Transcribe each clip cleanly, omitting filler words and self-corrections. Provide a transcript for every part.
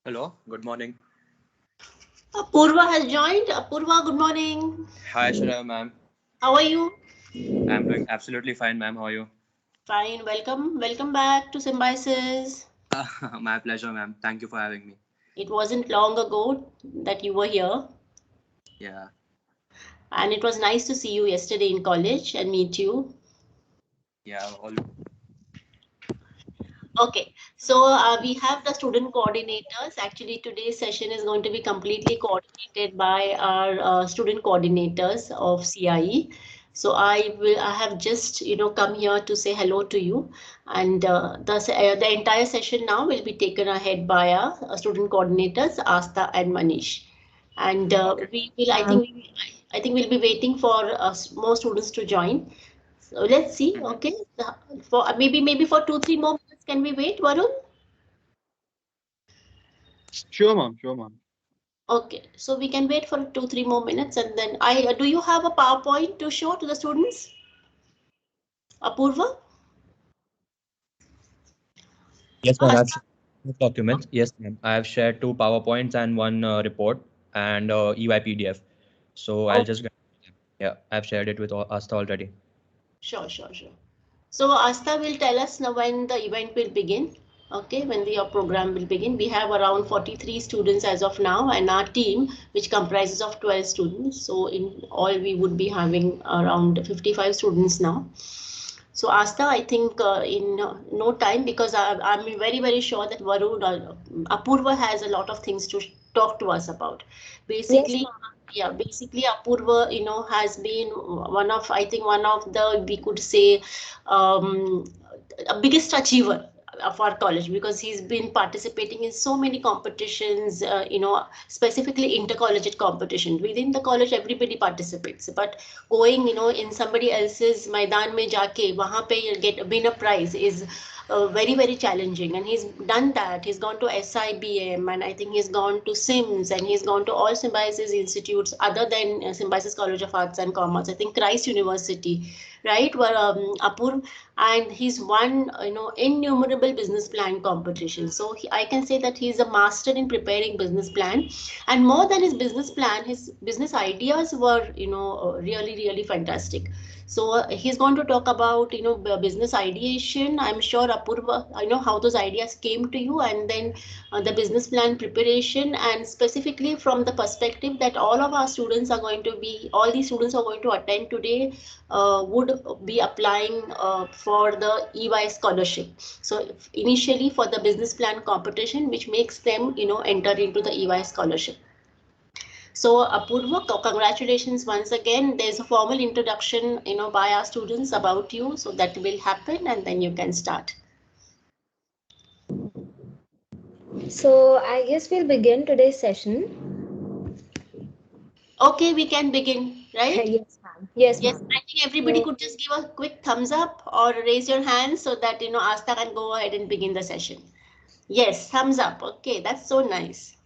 Hello, good morning. Apurva has joined. Apurva, good morning. Hi, Shreya, ma'am. How are you? I'm doing absolutely fine, ma'am. How are you? Fine. Welcome back to Symbiosis. My pleasure, ma'am. Thank you for having me. It wasn't long ago that you were here, Yeah, and it was nice to see you yesterday in college and meet you. yeah, all Okay, so we have the student coordinators. Actually, today's session is going to be completely coordinated by our student coordinators of CIE. So I have just come here to say hello to you, and the entire session now will be taken ahead by our student coordinators Asta and Manish. And okay. we will I think we'll be waiting for more students to join. So let's see. Mm-hmm. Okay, for maybe for 2 3 more minutes, can we wait, Varun? Sure, ma'am. Sure, ma'am. Okay, so we can wait for 2 3 more minutes, and then I do you have a PowerPoint to show to the students, Apurva? Yes, ma'am. I've Asta? shared two documents. Yes, ma'am. I have shared two PowerPoints and one report and EY PDF. So I'll Oh, just get them. Yeah, I've shared it with Asta already. sure. So Asta will tell us now when the event will begin. Okay, when the program will begin. We have around 43 students as of now, and our team, which comprises of 12 students. So in all, we would be having around 55 students now. So Asta, I think in no time, because I'm very sure that Varun Apurva has a lot of things to talk to us about. Yes, Basically, ma'am. basically Apurva, has been one of, I think, one of the, we could say, um, a biggest achiever of our college, because he's been participating in so many competitions, specifically intercollegiate competition. Within the college, everybody participates, but going, in somebody else's maidan mein jaake wahan pe get win a prize is very challenging, and he's done that. He's gone to SIBM, and I think he's gone to SIMS, and he's gone to all Symbiosis institutes other than Symbiosis College of Arts and Commerce, I think Christ University, right, where Apur, and he's won innumerable business plan competitions. So I can say that he's a master in preparing business plan, and more than his business plan, his business ideas were really fantastic. So he's going to talk about business ideation. I'm sure Apurva, I know how those ideas came to you, and then the business plan preparation, and specifically from the perspective that all these students are going to attend today would be applying for the EY scholarship. So initially for the business plan competition, which makes them enter into the EY scholarship. So Apurva, congratulations once again. There's a formal introduction, by our students about you. So that will happen, and then you can start. So I guess we'll begin today's session. Okay, we can begin, right? Yes, ma'am. Yes, Yes, ma'am. I think everybody So, could just give a quick thumbs up or raise your hand so that Asta can go ahead and begin the session. Yes, thumbs up. Okay, that's so nice.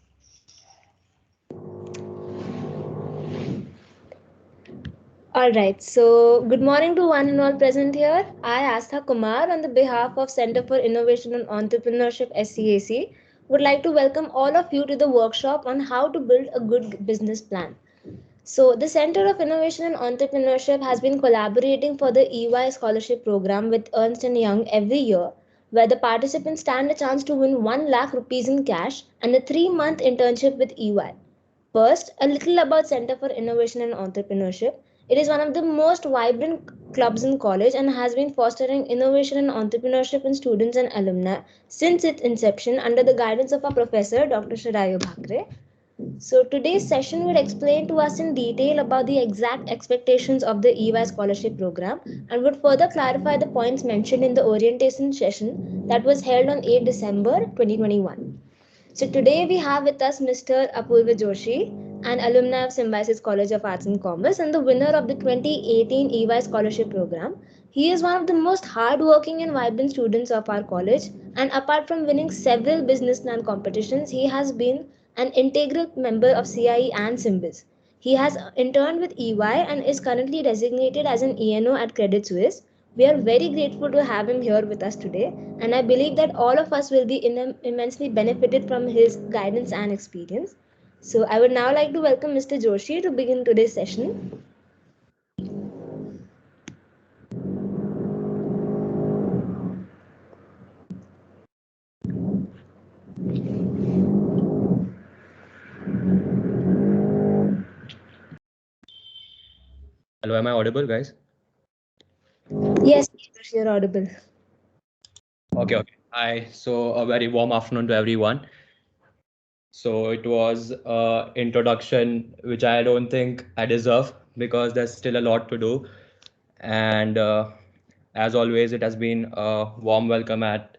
all right. So, good morning to one and all present here. I, Astha Kumar, on the behalf of Center for Innovation and Entrepreneurship (SCAC), would like to welcome all of you to the workshop on how to build a good business plan. So, the Center of Innovation and Entrepreneurship has been collaborating for the EY scholarship program with Ernst& Young every year, where the participants stand a chance to win 1 lakh rupees in cash and a 3-month internship with EY. First, a little about Center for Innovation and Entrepreneurship. It is one of the most vibrant clubs in college and has been fostering innovation and entrepreneurship in students and alumni since its inception under the guidance of our professor, Dr. Shirayu Bhakre. So today's session will explain to us in detail about the exact expectations of the EY scholarship program and would further clarify the points mentioned in the orientation session that was held on 8 December 2021. So today we have with us Mr. Apurva Joshi, an alumni of Symbiosis College of Arts and Commerce and the winner of the 2018 EY scholarship program. He is one of the most hardworking and vibrant students of our college, and apart from winning several business plan competitions, he has been an integral member of CIE and Symbis. He has interned with EY and is currently designated as an ENO at Credit Suisse, We are very grateful to have him here with us today, and I believe that all of us will be immensely benefited from his guidance and experience. So, I would now like to welcome Mr. Joshi to begin today's session. Hello, am I audible, guys? Yes, Joshi, you're audible. Okay. Hi. So a very warm afternoon to everyone. So it was introduction, which I don't think I deserve because there's still a lot to do. And as always, it has been a warm welcome at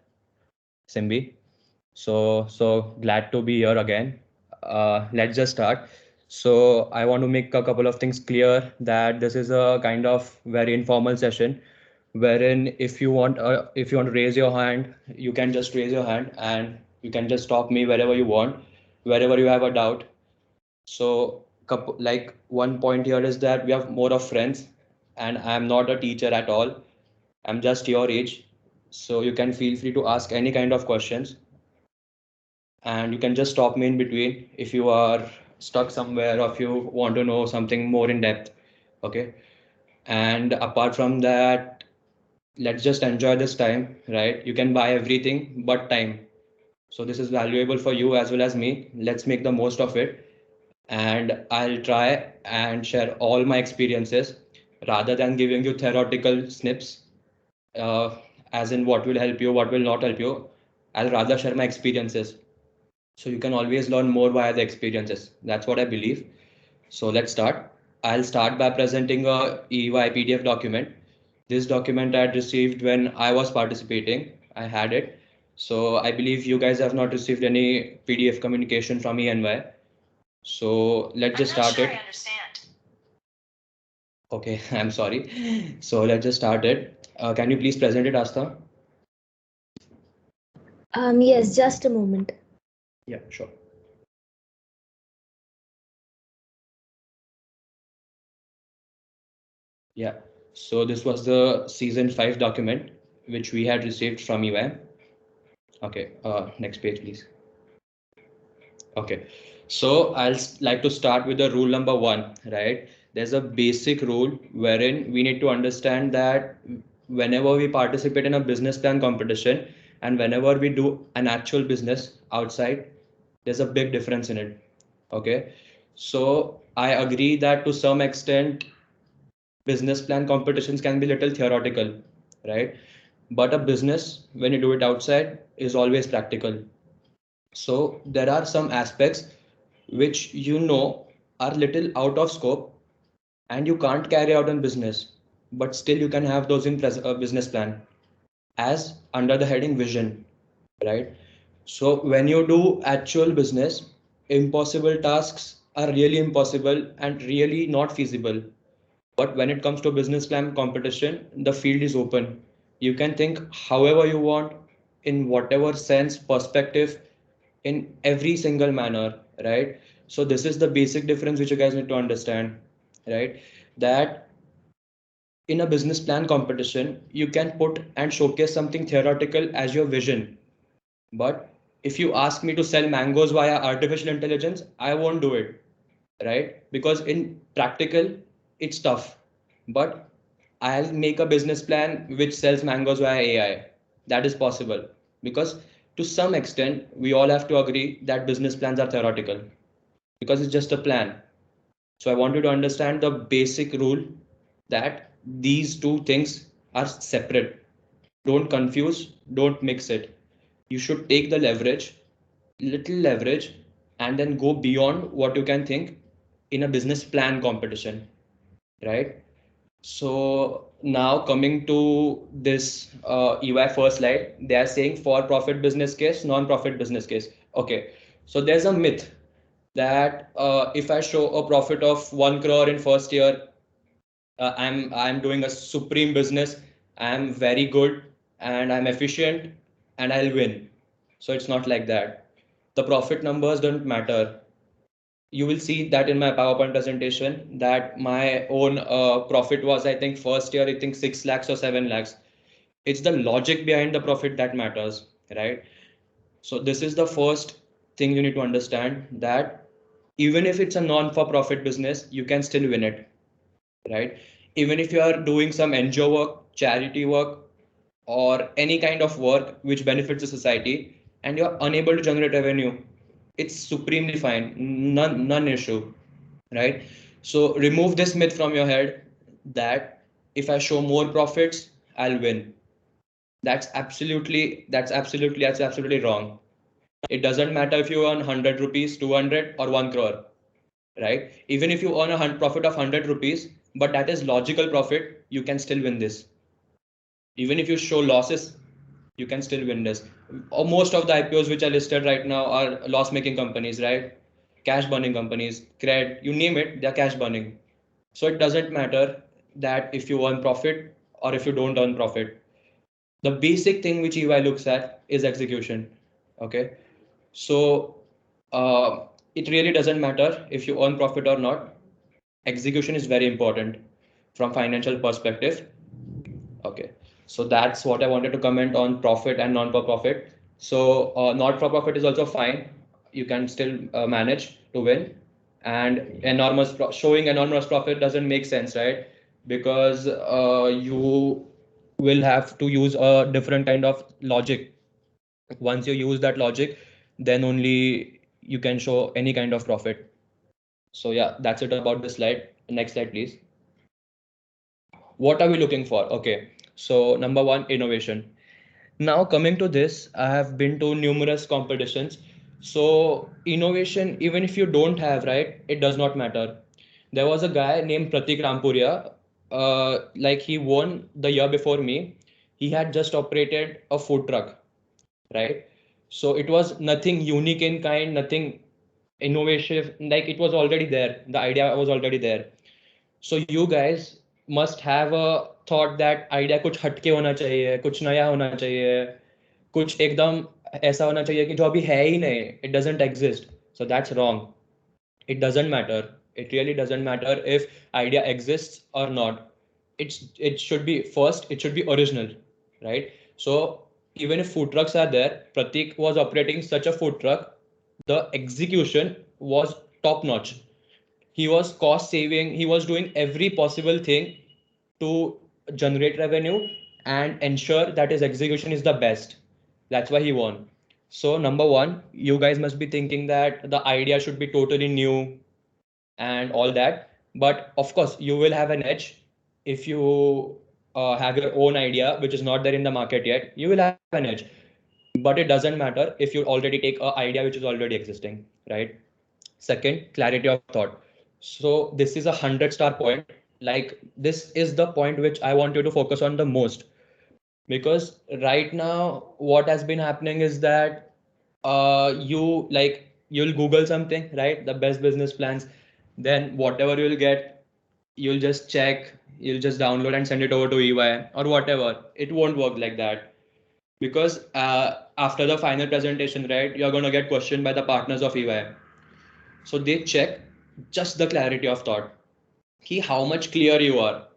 Simbi. So glad to be here again. Let's just start. So I want to make a couple of things clear that this is a kind of very informal session, wherein if you want to raise your hand, you can just raise your hand and you can just stop me wherever you want, wherever you have a doubt. So like one point here is that we have more of friends, and I'm not a teacher at all. I'm just your age, so you can feel free to ask any kind of questions, and you can just stop me in between if you are stuck somewhere or if you want to know something more in depth. Okay. And apart from that, let's just enjoy this time, right? You can buy everything but time. So this is valuable for you as well as me. Let's make the most of it. And I'll try and share all my experiences rather than giving you theoretical snips, uh, as in what will help you, what will not help you. I'll rather share my experiences. So you can always learn more via the experiences. That's what I believe. So let's start. I'll start by presenting a EY PDF document. This document I had received when I was participating. I had it. So I believe you guys have not received any PDF communication from ENY. So let's just start it. Okay, I'm sorry. So let's just start it. Can you please present it, Astha? Yes, just a moment. Yeah, sure. Yeah. So this was the season 5 document which we had received from EY. Okay, next page, please. Okay, so like to start with the rule number 1, right? There's a basic rule wherein we need to understand that whenever we participate in a business plan competition and whenever we do an actual business outside, there's a big difference in it. Okay, so I agree that to some extent, business plan competitions can be little theoretical, right? But a business, when you do it outside, is always practical. So there are some aspects which are little out of scope and you can't carry out in business, but still you can have those in business plan as under the heading vision, right? So when you do actual business, impossible tasks are really impossible and really not feasible. But when it comes to business plan competition, the field is open. You can think however you want, in whatever sense, perspective, in every single manner, right? So this is the basic difference which you guys need to understand, right? That in a business plan competition, you can put and showcase something theoretical as your vision. But if you ask me to sell mangoes via artificial intelligence, I won't do it, right? Because in practical, it's tough. But I'll make a business plan which sells mangoes via AI. That is possible. Because to some extent, we all have to agree that business plans are theoretical because it's just a plan. So I want you to understand the basic rule that these two things are separate. Don't confuse, don't mix it. You should take the leverage, little leverage, and then go beyond what you can think in a business plan competition, right? So now coming to this EY first slide, they are saying for profit business case, non-profit business case. Okay, so there's a myth that if I show a profit of 1 crore in first year, I'm doing a supreme business. I'm very good and I'm efficient and I'll win. So it's not like that. The profit numbers don't matter. you will see that in my PowerPoint presentation that my own profit was, I think first year, I think 6 lakhs or 7 lakhs. It's the logic behind the profit that matters, right? So this is the first thing you need to understand, that even if it's a non-for-profit business, you can still win it, right? Even if you are doing some NGO work, charity work, or any kind of work which benefits the society, and you're unable to generate revenue, it's supremely fine, none issue, right? So remove this myth from your head that if I show more profits, I'll win. That's absolutely wrong. It doesn't matter if you earn 100 rupees, 200 or 1 crore, right? Even if you earn a profit of 100 rupees, but that is logical profit, you can still win this. Even if you show losses, you can still win this. Or most of the IPOs which are listed right now are loss making companies, right? Cash burning companies, cred, you name it, they're cash burning. So it doesn't matter that if you earn profit or if you don't earn profit. The basic thing which EY looks at is execution. Okay. So it really doesn't matter if you earn profit or not. Execution is very important from financial perspective. Okay. So that's what I wanted to comment on profit and non-for-profit. So not-for-profit is also fine. You can still manage to win. And showing enormous profit doesn't make sense, right? Because you will have to use a different kind of logic. Once you use that logic, then only you can show any kind of profit. So yeah, that's it about this slide. Next slide, please. What are we looking for? Okay, so number one, innovation. Now coming to this, I have been to numerous competitions. So innovation, even if you don't have, right, it does not matter. There was a guy named Pratik Rampuria, like he won the year before me. He had just operated a food truck, right? So it was nothing unique in kind, nothing innovative, like it was already there. The idea was already there. So you guys must have a thought that idea कुछ हटके होना चाहिए, कुछ नया होना चाहिए, कुछ एकदम ऐसा होना चाहिए कि जो अभी है ही नहीं, it doesn't exist. So that's wrong. It doesn't matter. It really doesn't matter if idea exists or not. It should be first, it should be original, right? So even if food trucks are there, Pratik was operating such a food truck, the execution was top notch. He was cost saving, he was doing every possible thing to generate revenue and ensure that his execution is the best. That's why he won. So number one, you guys must be thinking that the idea should be totally new and all that, but of course you will have an edge if you have your own idea which is not there in the market yet. You will have an edge, but it doesn't matter if you already take an idea which is already existing, right? Second, clarity of thought. So this is a 100-star point. Like this is the point which I want you to focus on the most, because right now what has been happening is that you'll Google something, right? The best business plans, then whatever you'll get, you'll just check, you'll just download and send it over to EY or whatever. It won't work like that, because after the final presentation, right, you're going to get questioned by the partners of EY. So they check just the clarity of thought, how much clear you are.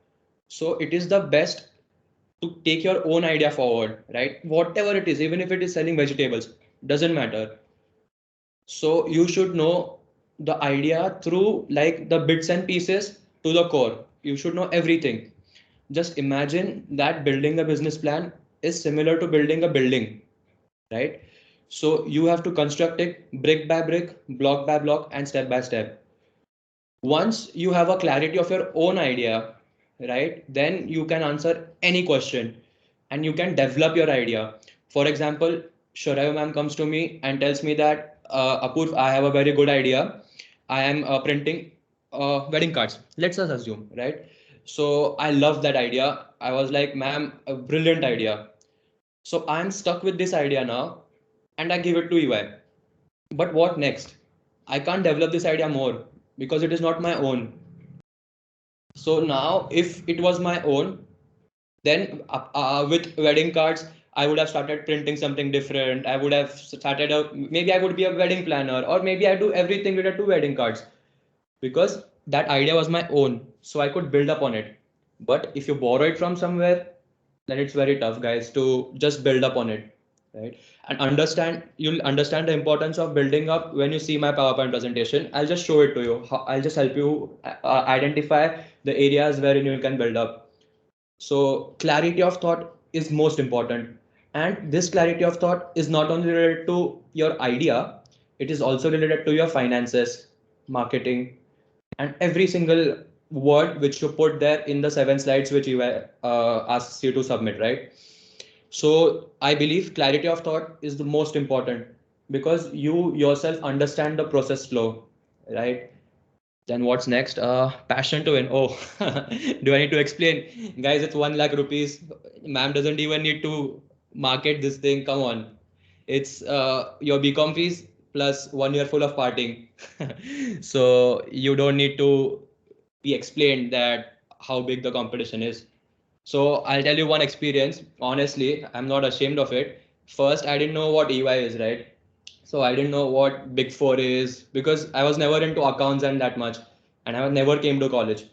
So it is the best to take your own idea forward, right? Whatever it is, even if it is selling vegetables, doesn't matter. So you should know the idea through like the bits and pieces to the core. You should know everything. Just imagine that building a business plan is similar to building a building, right? So you have to construct it brick by brick, block by block, and step by step. Once you have a clarity of your own idea, right, then you can answer any question and you can develop your idea. For example, Shorayo ma'am comes to me and tells me that Apurv, I have a very good idea. I am printing wedding cards. Let's just assume, right? So I love that idea. I was like, ma'am, a brilliant idea. So I'm stuck with this idea now and I give it to EY. But what next? I can't develop this idea more because it is not my own. So now if it was my own, then with wedding cards, I would have started printing something different. I would have started maybe I would be a wedding planner, or maybe I do everything related to wedding cards, because that idea was my own, so I could build up on it. But if you borrow it from somewhere, then it's very tough, guys, to just build up on it, right? And you'll understand the importance of building up when you see my PowerPoint presentation. I'll just show it to you. I'll just help you identify the areas wherein you can build up. So clarity of thought is most important. And this clarity of thought is not only related to your idea, it is also related to your finances, marketing, and every single word which you put there in the 7 slides which you asks you to submit, right? So I believe clarity of thought is the most important, because you yourself understand the process flow, right? Then what's next? Passion to win. Oh, do I need to explain? Guys, it's 1 lakh rupees. Ma'am doesn't even need to market this thing. Come on. It's your BCom fees plus 1 year full of partying. So you don't need to be explained that how big the competition is. So I'll tell you one experience. Honestly, I'm not ashamed of it. First, I didn't know what EY is, right? So I didn't know what Big Four is, because I was never into accounts and that much, and I never came to college.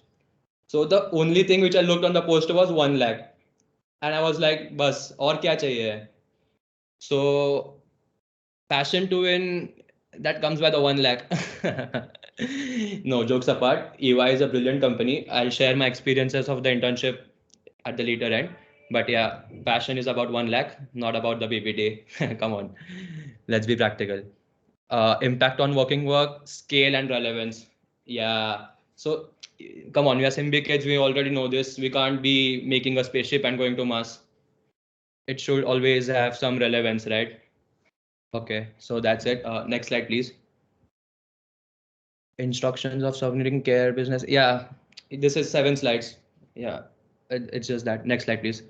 So the only thing which I looked on the poster was 1 lakh, and I was like, "Bas, और क्या चाहिए है?" So passion to win, that comes by the 1 lakh. No, jokes apart, EY is a brilliant company. I'll share my experiences of the internship at the later end. But yeah, passion is about 1 lakh, not about the PPT. Come on, let's be practical. Impact on working work, scale and relevance. Yeah. So come on, we are Simbi kids. We already know this. We can't be making a spaceship and going to Mars. It should always have some relevance, right? Okay, so that's it. Next slide, please. Instructions of submitting care business. Yeah, this is 7 slides. Yeah, it's just that. Next slide, please.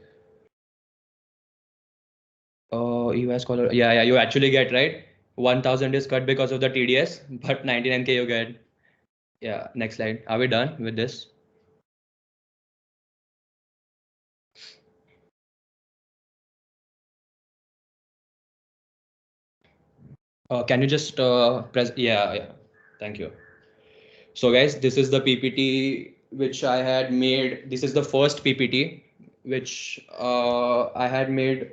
Oh, US scholar. Yeah, you actually get right. 1000 is cut because of the TDS, but 99K you get. Yeah, next slide. Are we done with this? Can you just press? Yeah. Thank you. So guys, this is the PPT which I had made. This is the first PPT which I had made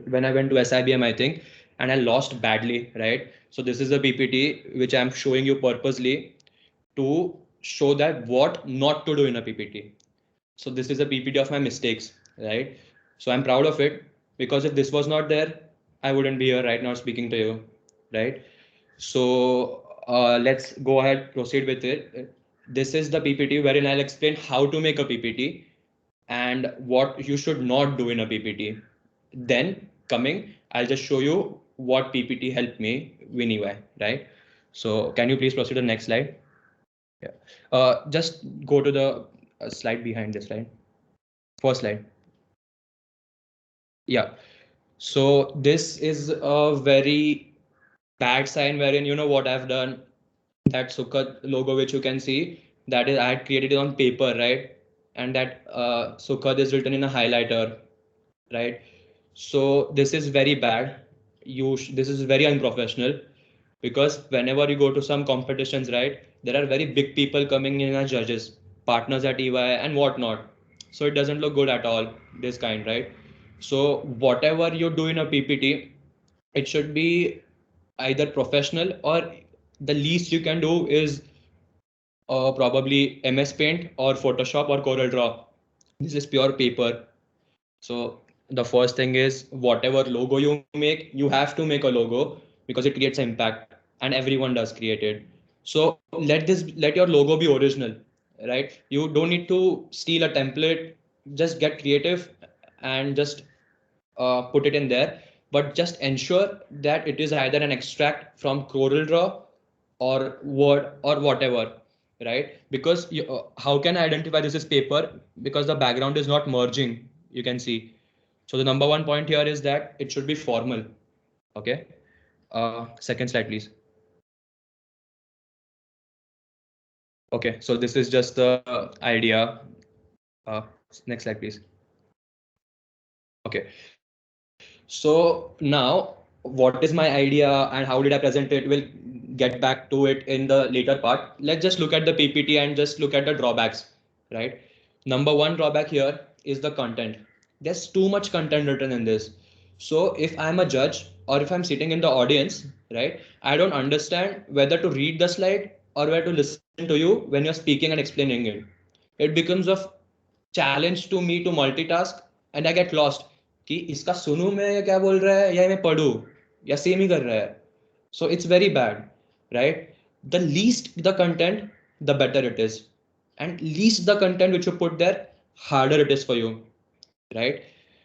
when I went to SIBM, I think, and I lost badly, right? So this is the PPT which I'm showing you purposely to show that what not to do in a PPT. So this is a PPT of my mistakes, right? So I'm proud of it, because if this was not there, I wouldn't be here right now speaking to you, right? So let's go ahead, proceed with it. This is the PPT wherein I'll explain how to make a PPT and what you should not do in a PPT. Then I'll just show you what PPT helped me win EY, right? So can you please proceed to the next slide? Yeah. Just go to the slide behind this slide. First slide. Yeah. So this is a very bad sign wherein, you know what I've done, that Sukha logo which you can see, that is I had created it on paper, right? And that Sukha is written in a highlighter, right? So this is very bad. This is very unprofessional, because whenever you go to some competitions, right, there are very big people coming in as judges, partners at EY and whatnot. So it doesn't look good at all, this kind, right? So whatever you do in a PPT, it should be either professional, or the least you can do is probably MS Paint or Photoshop or Corel Draw. This is pure paper. So the first thing is, whatever logo you make, you have to make a logo, because it creates impact and everyone does create it. So let your logo be original, right? You don't need to steal a template. Just get creative and just put it in there, but just ensure that it is either an extract from Corel Draw or Word or whatever, right? Because how can I identify this is paper? Because the background is not merging, you can see. So the number one point here is that it should be formal. Okay. Second slide, please. Okay, so this is just the idea. Next slide, please. Okay. So now, what is my idea and how did I present it? We'll get back to it in the later part. Let's just look at the PPT and just look at the drawbacks, right? Number one drawback here is the content. There's too much content written in this. So if I'm a judge or if I'm sitting in the audience, right, I don't understand whether to read the slide or where to listen to you when you're speaking and explaining it. It becomes a challenge to me to multitask and I get lost कि इसका सुनूं मैं या क्या बोल रहा है या मैं पढ़ूं या सेम ही कर रहा है. So it's very bad, right? The least the content, the better it is, and least the content which you put there, harder it is for you, right?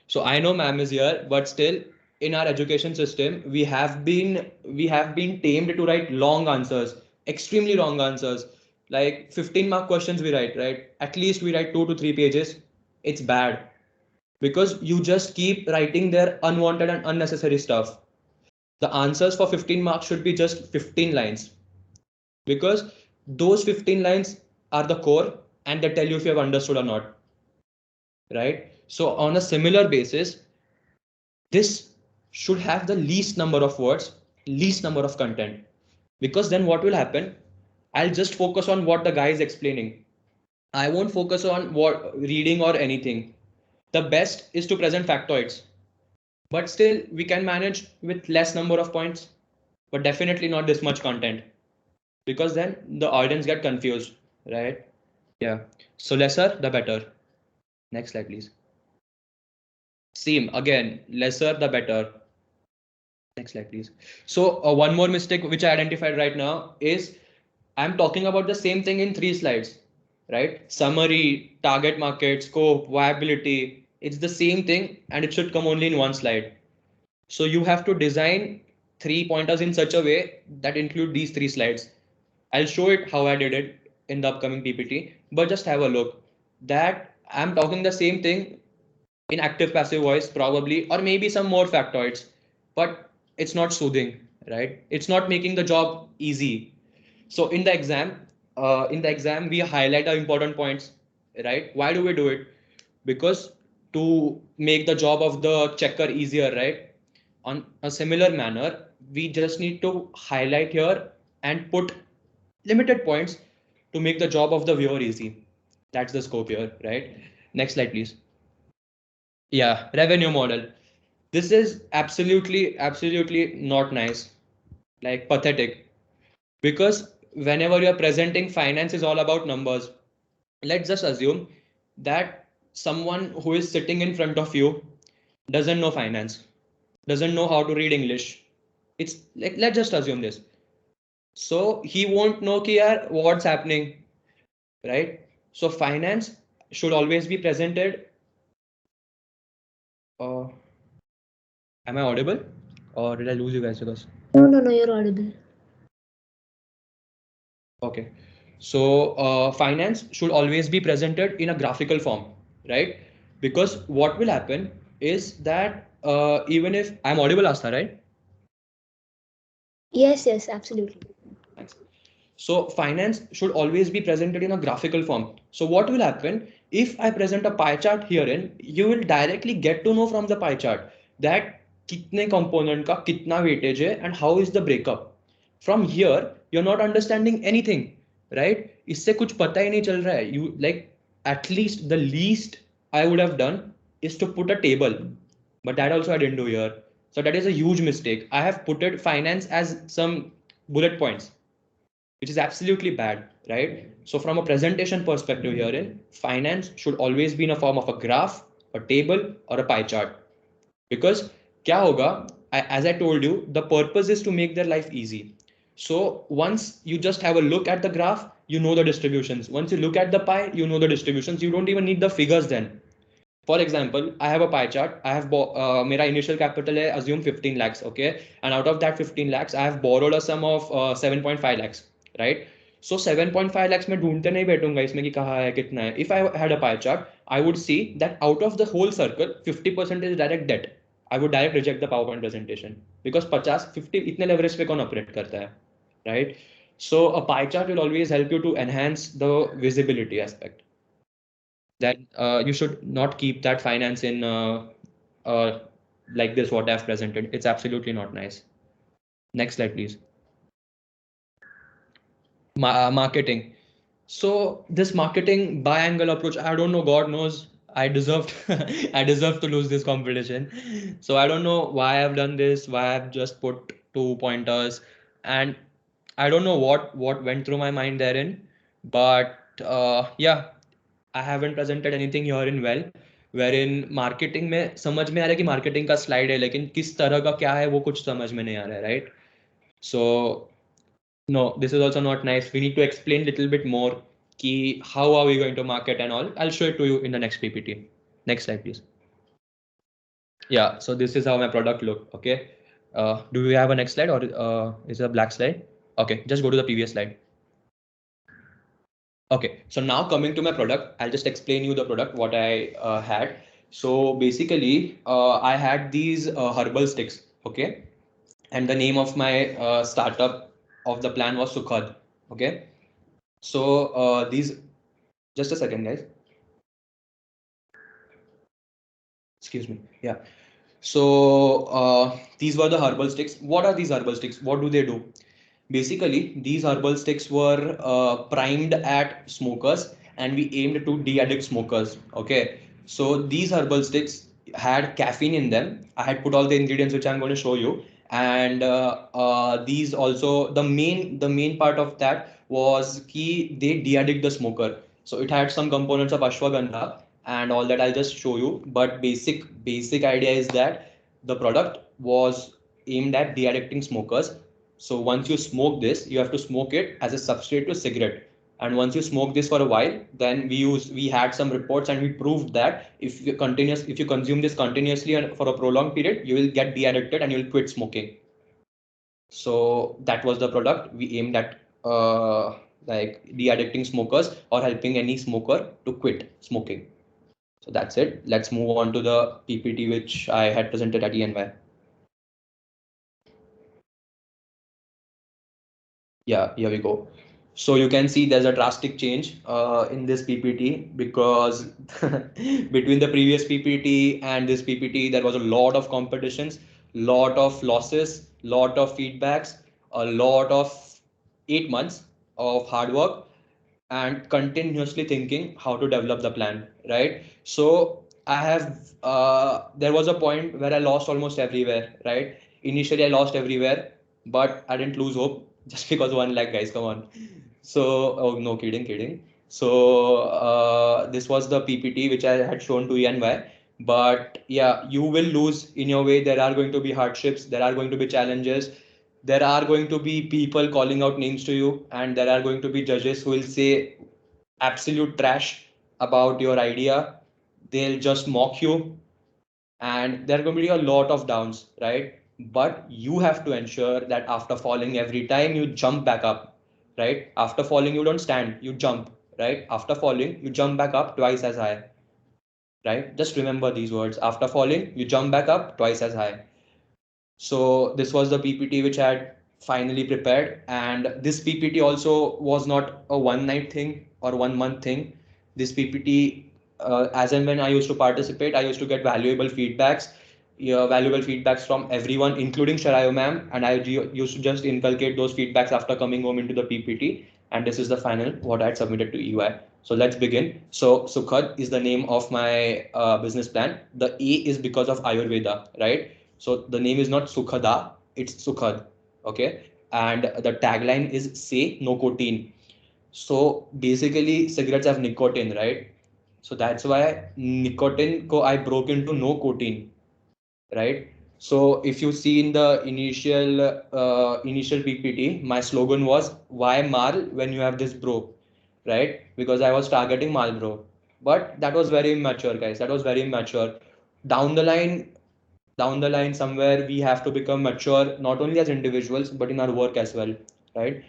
So I know ma'am is here, but still in our education system we have been tamed to write long answers, extremely long answers, like 15 mark questions we write, right? At least we write 2 to 3 pages. It's bad because you just keep writing their unwanted and unnecessary stuff. The answers for 15 marks should be just 15 lines because those 15 lines are the core and they tell you if you have understood or not, right? So on a similar basis, this should have the least number of words, least number of content, because then what will happen? I'll just focus on what the guy is explaining. I won't focus on what reading or anything. The best is to present factoids, but still we can manage with less number of points, but definitely not this much content, because then the audience get confused, right? Yeah. So lesser, the better. Next slide, please. Same again, lesser, the better. Next slide, please. So one more mistake which I identified right now is I'm talking about the same thing in 3 slides, right? Summary, target market, scope, viability. It's the same thing and it should come only in 1 slide. So you have to design 3 pointers in such a way that include these 3 slides. I'll show it how I did it in the upcoming PPT, but just have a look that I'm talking the same thing in active passive voice probably, or maybe some more factoids, but it's not soothing, right? It's not making the job easy. So in the exam we highlight the important points, right? Why do we do it? Because to make the job of the checker easier, right? On a similar manner, we just need to highlight here and put limited points to make the job of the viewer easy. That's the scope here, right? Next slide, please. Yeah, revenue model. This is absolutely not nice, like pathetic, because whenever you're presenting finance is all about numbers. Let's just assume that someone who is sitting in front of you doesn't know finance, doesn't know how to read English. It's like, let's just assume this. So he won't know ki yaar, what's happening, right? So finance should always be presented. Uh, am I audible or did I lose you guys because? No, you're audible. Okay. So finance should always be presented in a graphical form, right? Because what will happen is that even if I'm audible, Astha, right? Yes, absolutely. Thanks. So finance should always be presented in a graphical form. So what will happen if I present a pie chart herein, you will directly get to know from the pie chart that kitne component ka kitna weightage hai and how is the breakup. From here, you're not understanding anything, right? इससे कुछ पता ही नहीं चल रहा है. You like at least the least I would have done is to put a table, but that also I didn't do here. So that is a huge mistake. I have put it finance as some bullet points, which is absolutely bad, right? So from a presentation perspective herein, finance should always be in a form of a graph, a table, or a pie chart. Because kya hoga, as I told you, the purpose is to make their life easy. So once you just have a look at the graph, you know the distributions. Once you look at the pie, you know the distributions. You don't even need the figures then. For example, I have a pie chart. I have mera initial capital hai, assume 15 lakhs, okay? And out of that 15 lakhs, I have borrowed a sum of 7.5 lakhs, right? So 7.5 lakhs में ढूंढते नहीं बैठूंगा इसमें कि कहाँ है कितना है. If I had a pie chart, I would see that out of the whole circle, 50% is direct debt. I would direct reject the PowerPoint presentation because 50 इतने leverage पे कौन operate करता है, right? So a pie chart will always help you to enhance the visibility aspect. Then you should not keep that finance in like this, what I've presented. It's absolutely not nice. Next slide, please. Marketing. So this marketing biangle approach, I don't know, God knows I deserved I deserve to lose this competition. So I don't know why I've done this, why I've just put 2 pointers, and I don't know what went through my mind therein. But yeah, I haven't presented anything here in well, wherein marketing में समझ में आ रहा है कि marketing का slide है, लेकिन किस तरह का क्या है वो कुछ समझ में नहीं आ रहा है, right? So no, this is also not nice. We need to explain little bit more ki how are we going to market and all. I'll show it to you in the next PPT. Next slide, please. Yeah, so this is how my product look. Okay. Do we have a next slide, or is it a black slide? Okay, just go to the previous slide. Okay, so now coming to my product, I'll just explain you the product, what I had. So basically, I had these herbal sticks. Okay. And the name of my startup of the plan was Sukhad. Okay. So these, just a second, guys. Excuse me. Yeah. So these were the herbal sticks. What are these herbal sticks? What do they do? Basically, these herbal sticks were primed at smokers, and we aimed to de-addict smokers. Okay. So these herbal sticks had caffeine in them. I had put all the ingredients which I'm going to show you, and these also, the main part of that was key, they de-addict the smoker. So it had some components of ashwagandha and all that. I'll just show you, but basic idea is that the product was aimed at de-addicting smokers. So once you smoke this, you have to smoke it as a substrate to cigarette. And once you smoke this for a while, then we had some reports and we proved that if you consume this continuously and for a prolonged period, you will get de-addicted and you'll quit smoking. So that was the product we aimed at, like de-addicting smokers or helping any smoker to quit smoking. So that's it. Let's move on to the PPT which I had presented at ENY. Yeah, here we go. So you can see there's a drastic change in this PPT, because between the previous PPT and this PPT, there was a lot of competitions, lot of losses, lot of feedbacks, a lot of 8 months of hard work and continuously thinking how to develop the plan, right? So I have, there was a point where I lost almost everywhere, right? Initially I lost everywhere, but I didn't lose hope just because 1 lakh, guys, come on. So, oh no, kidding. So this was the PPT which I had shown to ENY. But yeah, you will lose in your way. There are going to be hardships. There are going to be challenges. There are going to be people calling out names to you, and there are going to be judges who will say absolute trash about your idea. They'll just mock you, and there are going to be a lot of downs, right? But you have to ensure that after falling every time, you jump back up, right? After falling, you don't stand, you jump, right? After falling, you jump back up twice as high, right? Just remember these words. After falling, you jump back up twice as high. So this was the PPT which I had finally prepared, and this PPT also was not a one night thing or 1 month thing. This PPT, as and when I used to participate, I used to get valuable feedbacks, from everyone, including Sharayo ma'am, and I used to just inculcate those feedbacks after coming home into the PPT. And this is the final what I had submitted to EY. So let's begin. So Sukhad is the name of my business plan. The A is because of Ayurveda, right? So the name is not Sukhada, it's Sukhad. Okay. And the tagline is say no nicotine. So basically cigarettes have nicotine, right? So that's why nicotine ko I broke into no nicotine, right? So if you see in the initial PPT, my slogan was why Mal when you have this bro, right? Because I was targeting Marlboro, but that was very immature, guys. That was very immature. Down the line, somewhere we have to become mature, not only as individuals but in our work as well, right?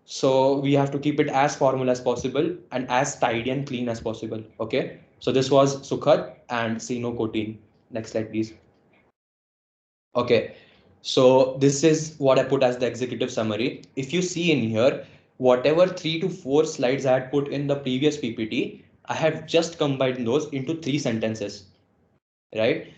So we have to keep it as formal as possible and as tidy and clean as possible. Okay, so this was Sukhad and Sino Cotin. Next slide, please. Okay, so this is what I put as the executive summary. If you see in here, whatever 3 to 4 slides I had put in the previous PPT, I have just combined those into 3 sentences, right?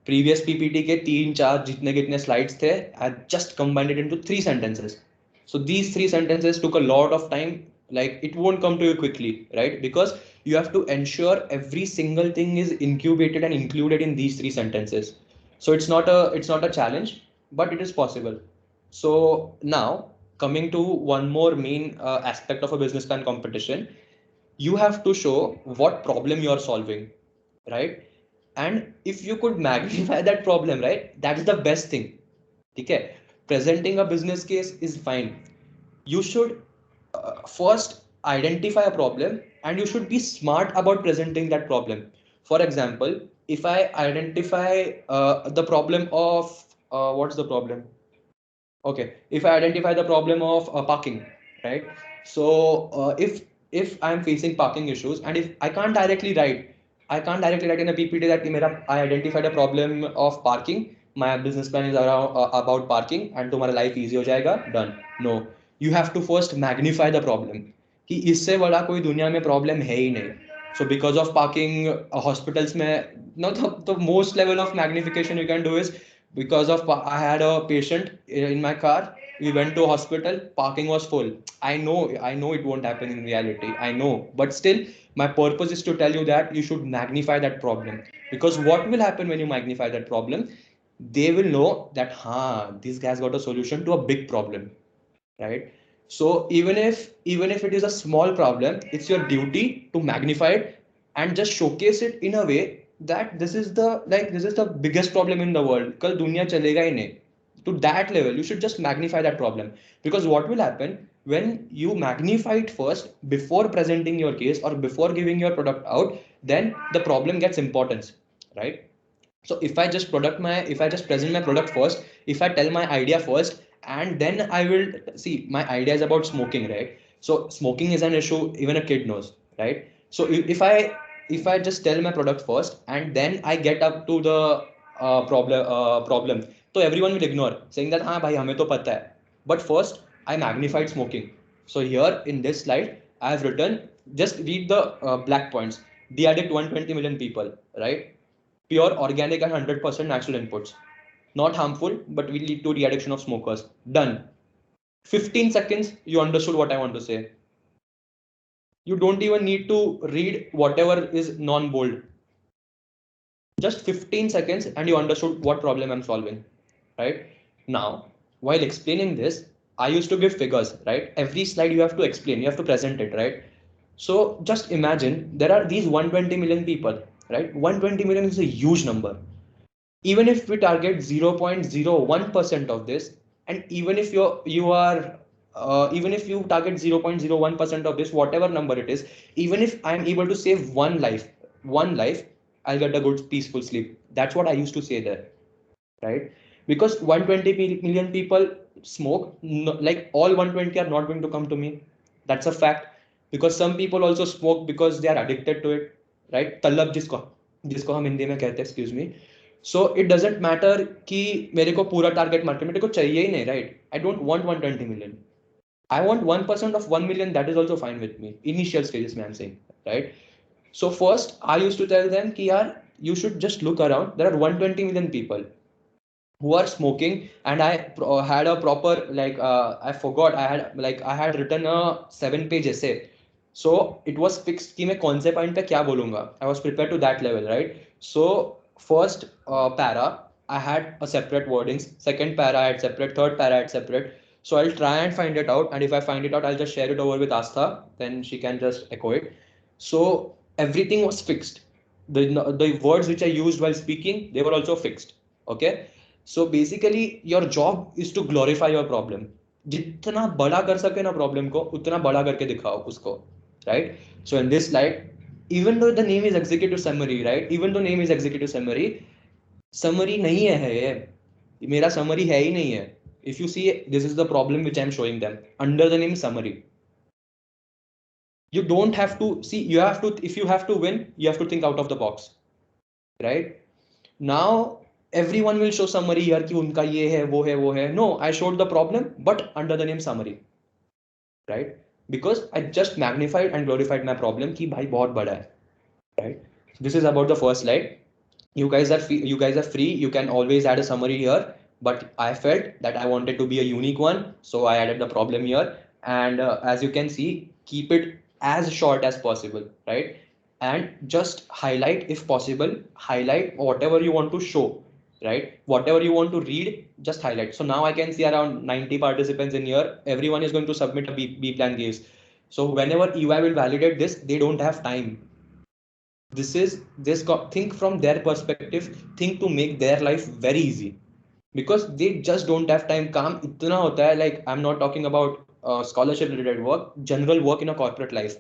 previous PPT के 3-4 जितने कितने slides थे, I just combined it into 3 sentences. So these 3 sentences took a lot of time. Like it won't come to you quickly, right? Because you have to ensure every single thing is incubated and included in these 3 sentences. So it's not a challenge, but it is possible. So now coming to one more main aspect of a business plan competition, you have to show what problem you are solving, right? And if you could magnify that problem, right, that is the best thing. Okay, presenting a business case is fine. You should first identify a problem, and you should be smart about presenting that problem. For example, if I identify the problem of what's the problem? Okay, if I identify the problem of parking, right? So if I'm facing parking issues, and if I can't directly write in a PPT that I identified a problem of parking. My business plan is around about parking, and तुम्हारा life easy हो जाएगा. Done. No, you have to first magnify the problem. कि इससे बड़ा कोई दुनिया में problem है ही नहीं. So because of parking, hospitals में, no, the most level of magnification you can do is because of I had a patient in my car. We went to hospital. Parking was full. I know it won't happen in reality. I know, but still, my purpose is to tell you that you should magnify that problem. Because what will happen when you magnify that problem? They will know that, this guy's got a solution to a big problem, right? So even if it is a small problem, it's your duty to magnify it and just showcase it in a way that this is the biggest problem in the world. कल दुनिया चलेगा ही नहीं. To that level, you should just magnify that problem. Because what will happen when you magnify it first before presenting your case or before giving your product out, then the problem gets importance, right? So if I just present my product first, if I tell my idea first, and then I will see my idea is about smoking, right? So smoking is an issue, even a kid knows, right? So if I just tell my product first and then I get up to the problem, so everyone will ignore, saying that हाँ भाई हमें तो पता है. But first I magnified smoking. So here in this slide I have written, just read the black points. De-addict 120 million people, right? Pure organic and 100% natural inputs. Not harmful, but will lead to de-addiction of smokers. Done. 15 seconds, you understood what I want to say. You don't even need to read whatever is non-bold. Just 15 seconds and you understood what problem I'm solving, right? Now, while explaining this, I used to give figures, right? Every slide you have to explain, you have to present it, right? So just imagine there are these 120 million people, right? 120 million is a huge number. Even if we target 0.01% of this, and even if even if you target 0.01% of this, whatever number it is, even if I'm able to save one life, I'll get a good peaceful sleep. That's what I used to say there, right? Because 120 million people smoke, like all 120 are not going to come to me. That's a fact. Because some people also smoke because they are addicted to it, right? तलब जिसको हम हिंदी में कहते हैं, excuse me. So it doesn't matter कि मेरे को पूरा target market मेरे को चाहिए ही नहीं, right? I don't want 120 million. I want 1% of 1 million. That is also fine with me. Initial stages, I'm saying, right? So first, I used to tell them कि यार, you should just look around. There are 120 million people who are smoking, and I had a proper I had written a 7-page essay. So it was fixed कि मैं कौन से point पे क्या बोलूँगा. I was prepared to that level, right? So first para I had a separate wordings. Second para I had separate. Third para I had separate. So I'll try and find it out, and if I find it out, I'll just share it over with Astha. Then she can just echo it. So everything was fixed. The words which I used while speaking, they were also fixed. Okay. So basically your job is to glorify your problem. जितना बड़ा कर सके ना problem को, उतना बड़ा करके दिखाओ उसको, right? So in this slide, even though the name is executive summary, right? Even though name is executive summary नहीं है ये. मेरा summary है ही नहीं है. If you see, this is the problem which I'm showing them under the name summary. You don't have to see, you have to, if you have to win, you have to think out of the box, right? Now everyone will show summary here कि उनका ये है वो है. No, I showed the problem but under the name summary, right? Because I just magnified and glorified my problem कि भाई बहुत बड़ा है, right? So this is about the first slide. You guys are free. You can always add a summary here, but I felt that I wanted to be a unique one, so I added the problem here. And as you can see, keep it as short as possible, right? And just highlight, if possible, highlight whatever you want to show, right? Whatever you want to read, just highlight. So now I can see around 90 participants in here. Everyone is going to submit a B plan case. So whenever EY will validate this, they don't have time. Think from their perspective, think to make their life very easy, because they just don't have time. काम इतना होता है, like I'm not talking about scholarship related work, general work in a corporate life.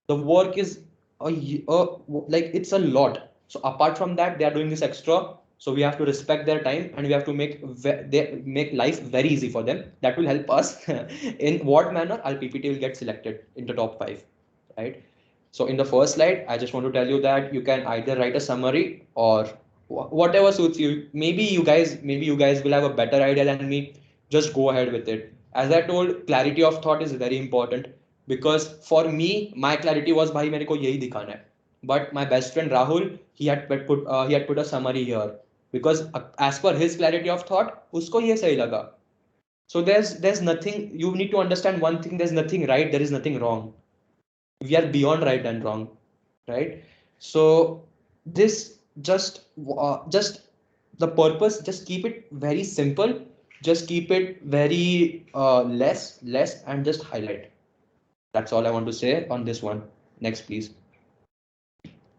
The work is like it's a lot. So apart from that, they are doing this extra. So we have to respect their time, and we have to make life very easy for them. That will help us. In what manner our PPT will get selected in the top 5, right? So in the first slide, I just want to tell you that you can either write a summary or whatever suits you. Maybe you guys will have a better idea than me. Just go ahead with it. As I told, clarity of thought is very important, because for me, my clarity was bhai mere ko yahi dikhana hai. But my best friend Rahul, he had put a summary here, because as per his clarity of thought, usko ye sahi laga. So there's nothing, you need to understand one thing, there's nothing right, there is nothing wrong. We are beyond right and wrong, right? So this just the purpose, just keep it very simple, just keep it very less, and just highlight. That's all I want to say on this one. Next please.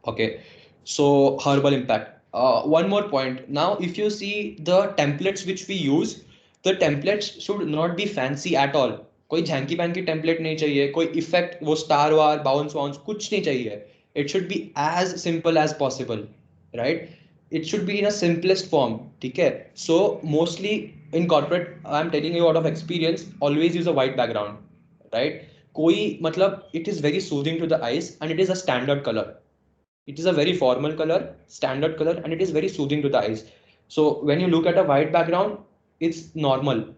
Okay, so herbal impact. One more point. Now, if you see the templates which we use, the templates should not be fancy at all. कोई झैंकी panky template नहीं चाहिए, कोई effect वो star वार bounce wounds कुछ नहीं चाहिए. It should be as simple as possible, right? It should be in a simplest form. ठीक है? So mostly in corporate, I'm telling you out of experience, always use a white background, right? कोई मतलब it is very soothing to the eyes, and it is a standard color. It is a very formal color, standard color, and it is very soothing to the eyes. So when you look at a white background, it's normal.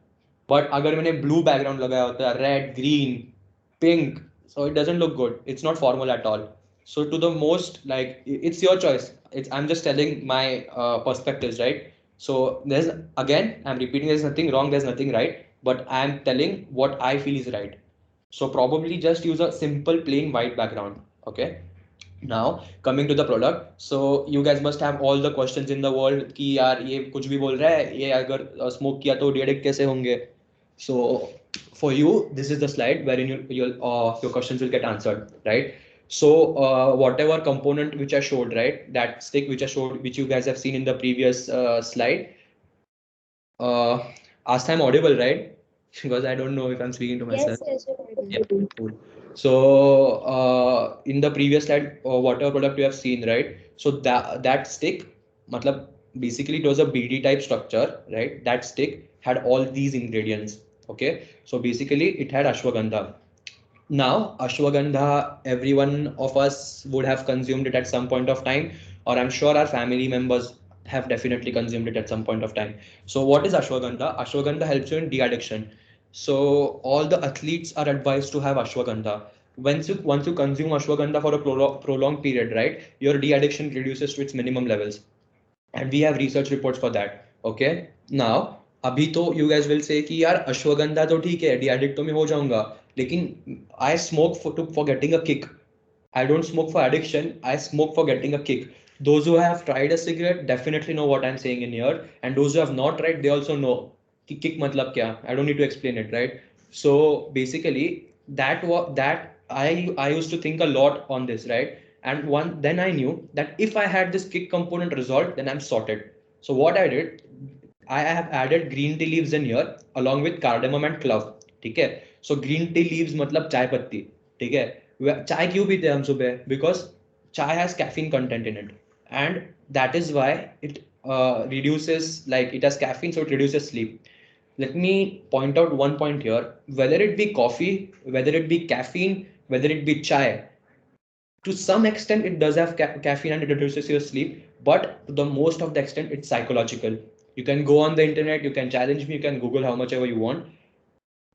But agar मैंने blue background लगाया होता है, red, green, pink, so it doesn't look good. It's not formal at all. So to the most, like, it's your choice. I'm just telling my perspectives, right? So I'm repeating, there's nothing wrong, there's nothing right, but I'm telling what I feel is right. So probably just use a simple plain white background. Okay. Now coming to the product, so you guys must have all the questions in the world कि यार ये कुछ भी बोल रहा है, ये अगर smoke किया तो de-addict कैसे होंगे? So for you, this is the slide wherein your questions will get answered, right? So whatever component which I showed, right, that stick which I showed, which you guys have seen in the previous slide. Asked I'm audible, right? Because I don't know if I'm speaking to myself. Yes, Yeah, cool. So in the previous slide, whatever product you have seen, right? So that stick, matlab, basically it was a BD type structure, right? That stick had all these ingredients. Okay, so basically it had ashwagandha. Now ashwagandha, every one of us would have consumed it at some point of time, or I'm sure our family members have definitely consumed it at some point of time. So what is ashwagandha? Ashwagandha helps you in de-addiction. So all the athletes are advised to have ashwagandha. Once you consume ashwagandha for a prolonged period, right, your de-addiction reduces to its minimum levels, and we have research reports for that. Okay, now अभी तो you guys will say कि यार अश्वगंधा तो ठीक है, de-addict तो मैं हो जाऊंगा, लेकिन I smoke for getting a kick. I don't smoke for addiction, I smoke for getting a kick. Those who have tried a cigarette definitely know what I'm saying in here, and those who have not tried, they also know कि kick मतलब क्या. I don't need to explain it, right? So basically that I used to think a lot on this, right? And then I knew that if I had this kick component resolved, then I'm sorted. So what I did, I have added green tea leaves in here along with cardamom and clove. ठीक है? So green tea leaves मतलब चाय पत्ती. ठीक है? चाय क्यों पीते हैं हम सुबह? Because chai has caffeine content in it, and that is why it reduces, like, it has caffeine, so it reduces sleep. Let me point out one point here. Whether it be coffee, whether it be caffeine, whether it be chai, to some extent it does have caffeine and it reduces your sleep, but to the most of the extent it's psychological. You can go on the internet, you can challenge me, you can Google how much ever you want.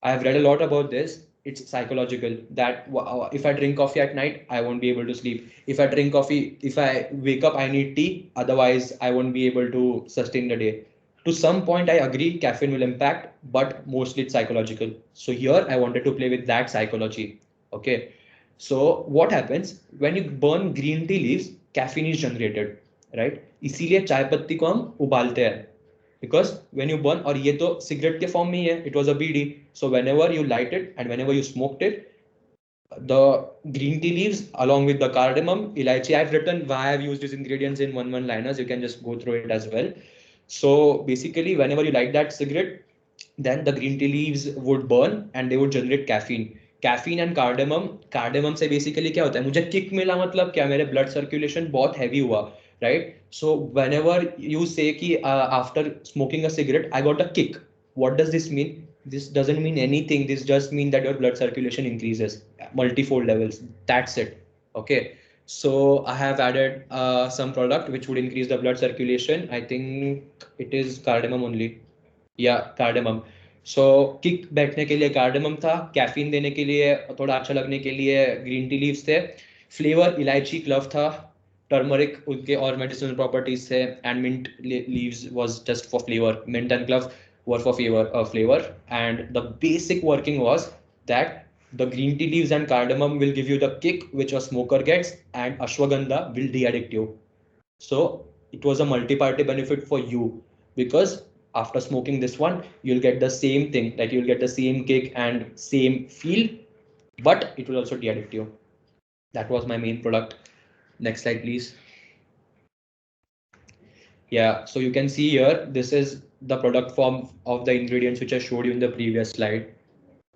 I have read a lot about this. it's psychological that if I drink coffee at night, I won't be able to sleep. If I drink coffee, if I wake up, I need tea. Otherwise, I won't be able to sustain the day. To some point, I agree caffeine will impact, but mostly it's psychological. So here I wanted to play with that psychology. Okay. So what happens when you burn green tea leaves, caffeine is generated, right? इसीलिए चाय पत्ती को हम उबालते हैं. Because when you burn, और ये तो cigarette के form में ही है, it was a BD. So whenever you light it and whenever you smoked it, the green tea leaves along with the cardamom, elaichi, I've written why I've used these ingredients in one liners. You can just go through it as well. So basically, whenever you light that cigarette, then the green tea leaves would burn and they would generate caffeine. Caffeine and cardamom से basically क्या होता है, मुझे kick मिला मतलब क्या, मेरे blood circulation बहुत heavy हुआ, right? So whenever you say कि after smoking a cigarette I got a kick, what does this mean? This doesn't mean anything. This just means that your blood circulation increases multifold levels. That's it. Okay. So I have added some product which would increase the blood circulation. I think it is cardamom only. Yeah, cardamom. So kick बैठने के लिए cardamom था, caffeine देने के लिए थोड़ा अच्छा लगने के लिए green tea leaves थे, flavor इलायची clove था, turmeric उनके और medicinal properties थे, and mint leaves was just for flavor. Mint and clove were for flavor, and the basic working was that the green tea leaves and cardamom will give you the kick which a smoker gets, and ashwagandha will de-addict you. So it was a multi-party benefit for you, because after smoking this one, you'll get the same thing, like you'll get the same kick and same feel, but it will also de-addict you. That was my main product. Next slide, please. Yeah, so you can see here, this is the product form of the ingredients which I showed you in the previous slide,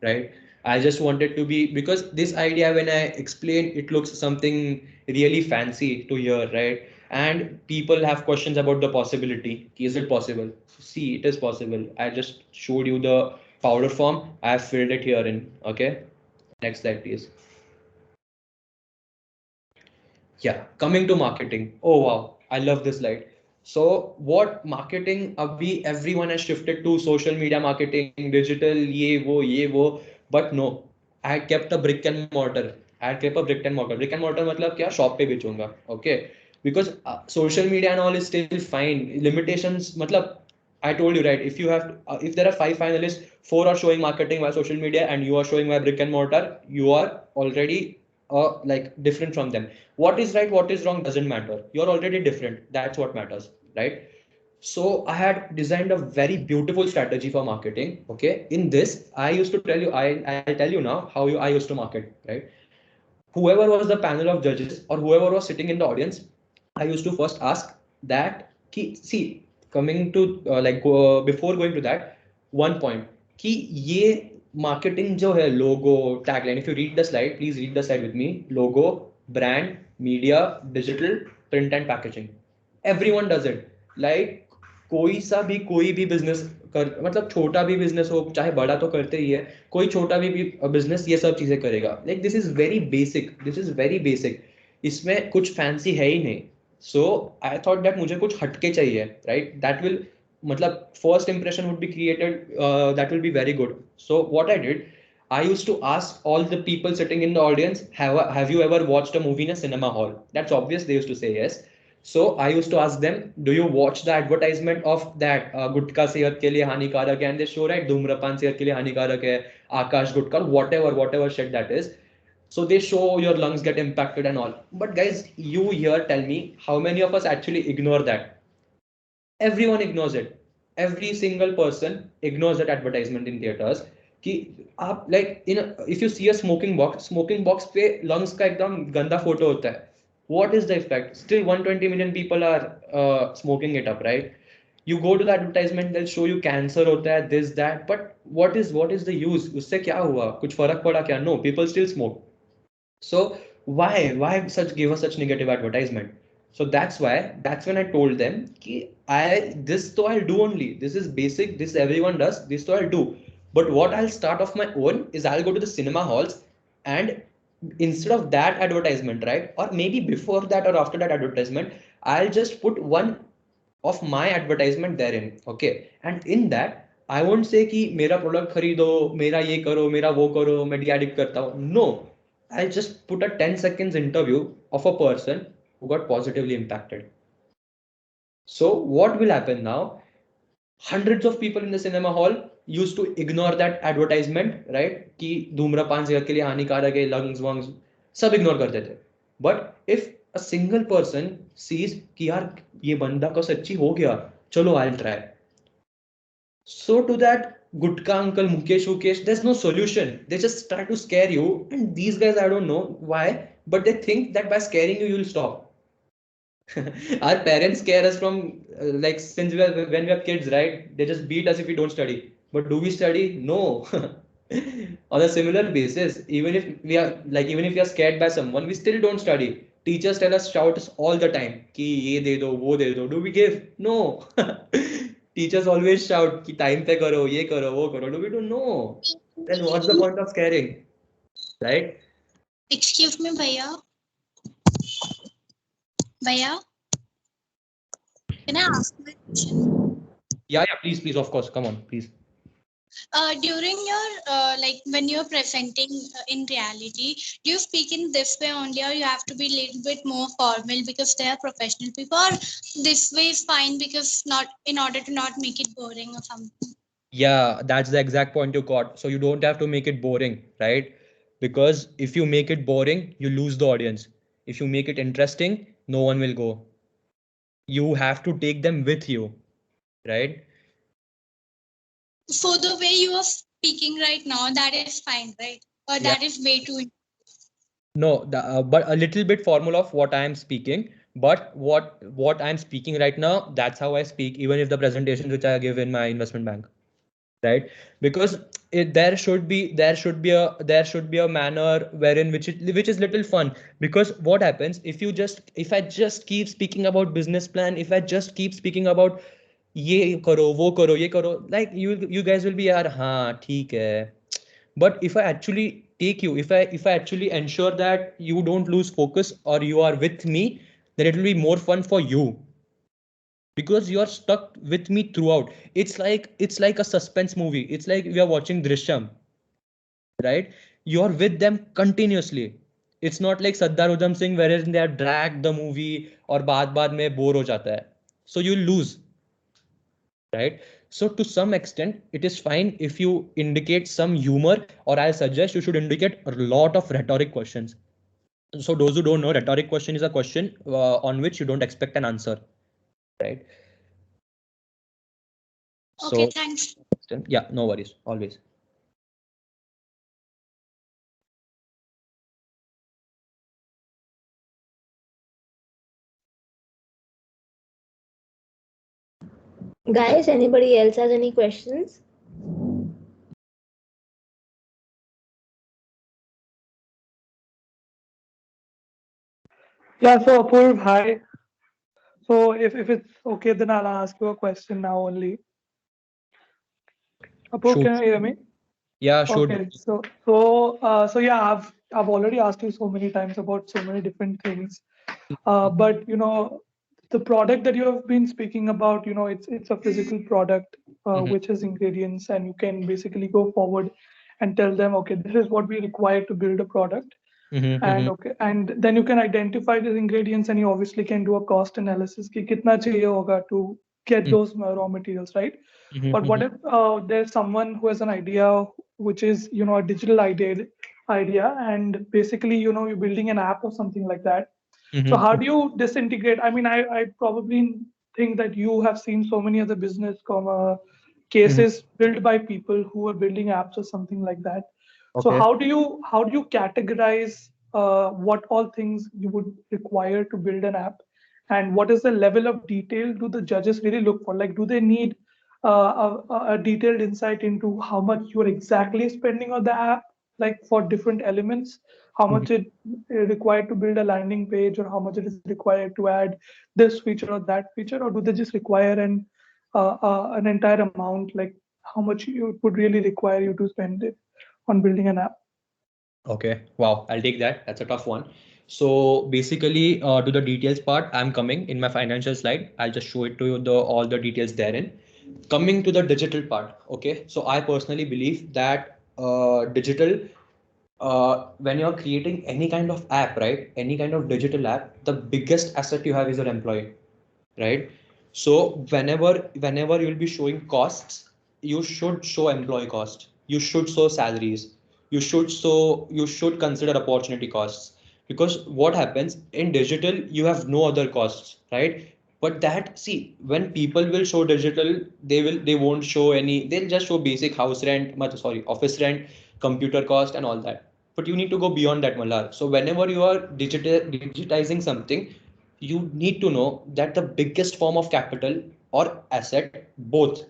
right? I just wanted to be, because this idea, when I explain, it looks something really fancy to hear, right? And people have questions about the possibility. Is it possible? See, it is possible. I just showed you the powder form. I have filled it here in. Okay. Next slide, please. Yeah, coming to marketing. Oh, wow. I love this slide. So what marketing, everyone has shifted to social media marketing, digital, ye wo, but no, I had kept a brick and mortar. Brick and mortar मतलब क्या, shop पे बेचूंगा. Okay. Because social media and all is still fine. Limitations मतलब, I told you, right? If you have, if there are 5 finalists, 4 are showing marketing via social media and you are showing via brick and mortar, you are already like different from them. What is right, what is wrong doesn't matter. You're already different. That's what matters, right? So I had designed a very beautiful strategy for marketing. Okay, in this, I used to tell you, I'll tell you now how I used to market, right? Whoever was the panel of judges or whoever was sitting in the audience, I used to first ask that, see, coming to before going to that, one point, कि ये marketing जो है, logo, tagline, if you read the slide, please read the slide with me. Logo, brand, media, digital, print and packaging. Everyone does it. Like कोई भी business कर, मतलब छोटा भी बिजनेस हो चाहे बड़ा तो करते ही है, कोई छोटा भी बिजनेस ये सब चीजें करेगा. Like this is very basic, इसमें कुछ फैंसी है ही नहीं. सो आई थॉट दैट मुझे कुछ हटके चाहिए, राइट? दैट विल, मतलब first impression would be created, that will be very good. So what I did, I used to ask all the people sitting in the audience, have you ever watched a movie in a cinema hall? That's obvious, they used to say yes. So I used to ask them, do you watch the advertisement of that गुटखा सेहत के लिए हानिकारक है, and they show, right, धूम्रपान सेहत के लिए हानिकारक है, आकाश गुटखा, whatever shit that is. So they show your lungs get impacted and all. But guys, you here tell me, how many of us actually ignore that? Everyone ignores it. Every single person ignores that advertisement in theaters. कि आप like if you see a smoking box पे lungs का एकदम गंदा photo होता है. What is the effect? Still 120 million people are smoking it up, right? You go to the advertisement, they'll show you cancer hota hai, this, that, but what is the use? Usse kya hua? Kuch farak pada kya? No, people still smoke. So why give us such negative advertisement? So that's when I told them ki this though I'll do only. This is basic, this everyone does, this though I'll do. But what I'll start off my own is I'll go to the cinema halls, and instead of that advertisement, right, or maybe before that or after that advertisement, I'll just put one of my advertisement therein. Okay, and in that I won't say कि मेरा product खरीदो, मेरा ये करो, मेरा वो करो, मैं de-addict करता हूँ. No, I'll just put a 10 seconds interview of a person who got positively impacted. So what will happen now? Hundreds of people in the cinema hall used to ignore that advertisement, right? कि धूम्रपान सेहत के लिए हानिकारक है, lungs, वंग्स सब ignore करते थे. But if a single person sees कि यार ये बंदा को सच्ची हो गया, चलो I'll try. So to that Gutka uncle Mukesh, there's no solution. They just try to scare you. And these guys, I don't know why, but they think that by scaring you, you'll stop. Our parents scare us from like since when we are kids, right? They just beat us if we don't study. But do we study? No. On a similar basis, even if we are scared by someone, we still don't study. Teachers tell us, shout us all the time, कि ये दे दो, वो दे दो. Do we give? No. Teachers always shout कि time पे करो, ये करो, वो करो. Do we do? No. Then what's the point of scaring, right? Excuse me, Bhaiya. Bhaiya, can I ask you a question? Yeah, please, of course, come on, please. During your when you're presenting in reality, do you speak in this way only, or you have to be a little bit more formal because they are professional people, or this way is fine because not in order to not make it boring or something? Yeah, that's the exact point you got. So you don't have to make it boring, right? Because if you make it boring, you lose the audience. If you make it interesting, no one will go. You have to take them with you, right? So the way you are speaking right now, that is fine, right? Or that is way too. No, but a little bit formal of what I am speaking. But what I'm speaking right now, that's how I speak, even if the presentations which I give in my investment bank, right? Because there should be a manner wherein which is little fun. Because what happens if I just keep speaking about business plan, if I just keep speaking about ये करो, वो करो, ये करो, like you guys will be यार हाँ ठीक है. But if I actually take you, if I actually ensure that you don't lose focus or you are with me, then it will be more fun for you because you're stuck with me throughout. It's like a suspense movie. It's like we are watching Drishyam, right? You're with them continuously. It's not like Sardar Udham Singh wherein they have dragged the movie और बाद में bore हो जाता है. So you lose, right? So to some extent, it is fine if you indicate some humor, or I suggest you should indicate a lot of rhetoric questions. So those who don't know, rhetoric question is a question on which you don't expect an answer, right? Okay, So, thanks. yeah, no worries, always. Guys, anybody else has any questions? Yeah, so Apurv, hi. So if it's okay, then I'll ask you a question now only. Apurv, Shoot. can you hear me? Yeah, sure. Okay, so yeah, I've already asked you so many times about so many different things. But you know, the product that you have been speaking about, you know, it's a physical product which has ingredients, and you can basically go forward and tell them, okay, this is what we require to build a product. And okay, and then you can identify these ingredients, and you obviously can do a cost analysis ki kitna chahiye hoga to get those raw materials, right? But what if there's someone who has an idea which is, you know, a digital idea, and basically, you know, you're building an app or something like that. So how do you disintegrate? I mean, I probably think that you have seen so many other business cases built by people who are building apps or something like that. So Okay. how do you categorize what all things you would require to build an app, and what is the level of detail do the judges really look for? Like, do they need a detailed insight into how much you are exactly spending on the app, like for different elements, how much it required to build a landing page, or how much it is required to add this feature or that feature, or do they just require an entire amount, like how much it would really require you to spend it on building an app? Okay, wow, I'll take that. That's a tough one. So basically, to the details part, I'm coming in my financial slide. I'll just show it to you all the details therein. Coming to the digital part, okay, so I personally believe that digital, when you're creating any kind of app, right, any kind of digital app, the biggest asset you have is your employee, right? So whenever you'll be showing costs, you should show employee cost, you should show salaries, you should consider opportunity costs, because what happens in digital, you have no other costs, right? But that, see, when people will show digital, they won't show any, they'll just show basic house rent, sorry, office rent, computer cost and all that. But you need to go beyond that, Mallar. So whenever you are digitizing something, you need to know that the biggest form of capital or asset, both,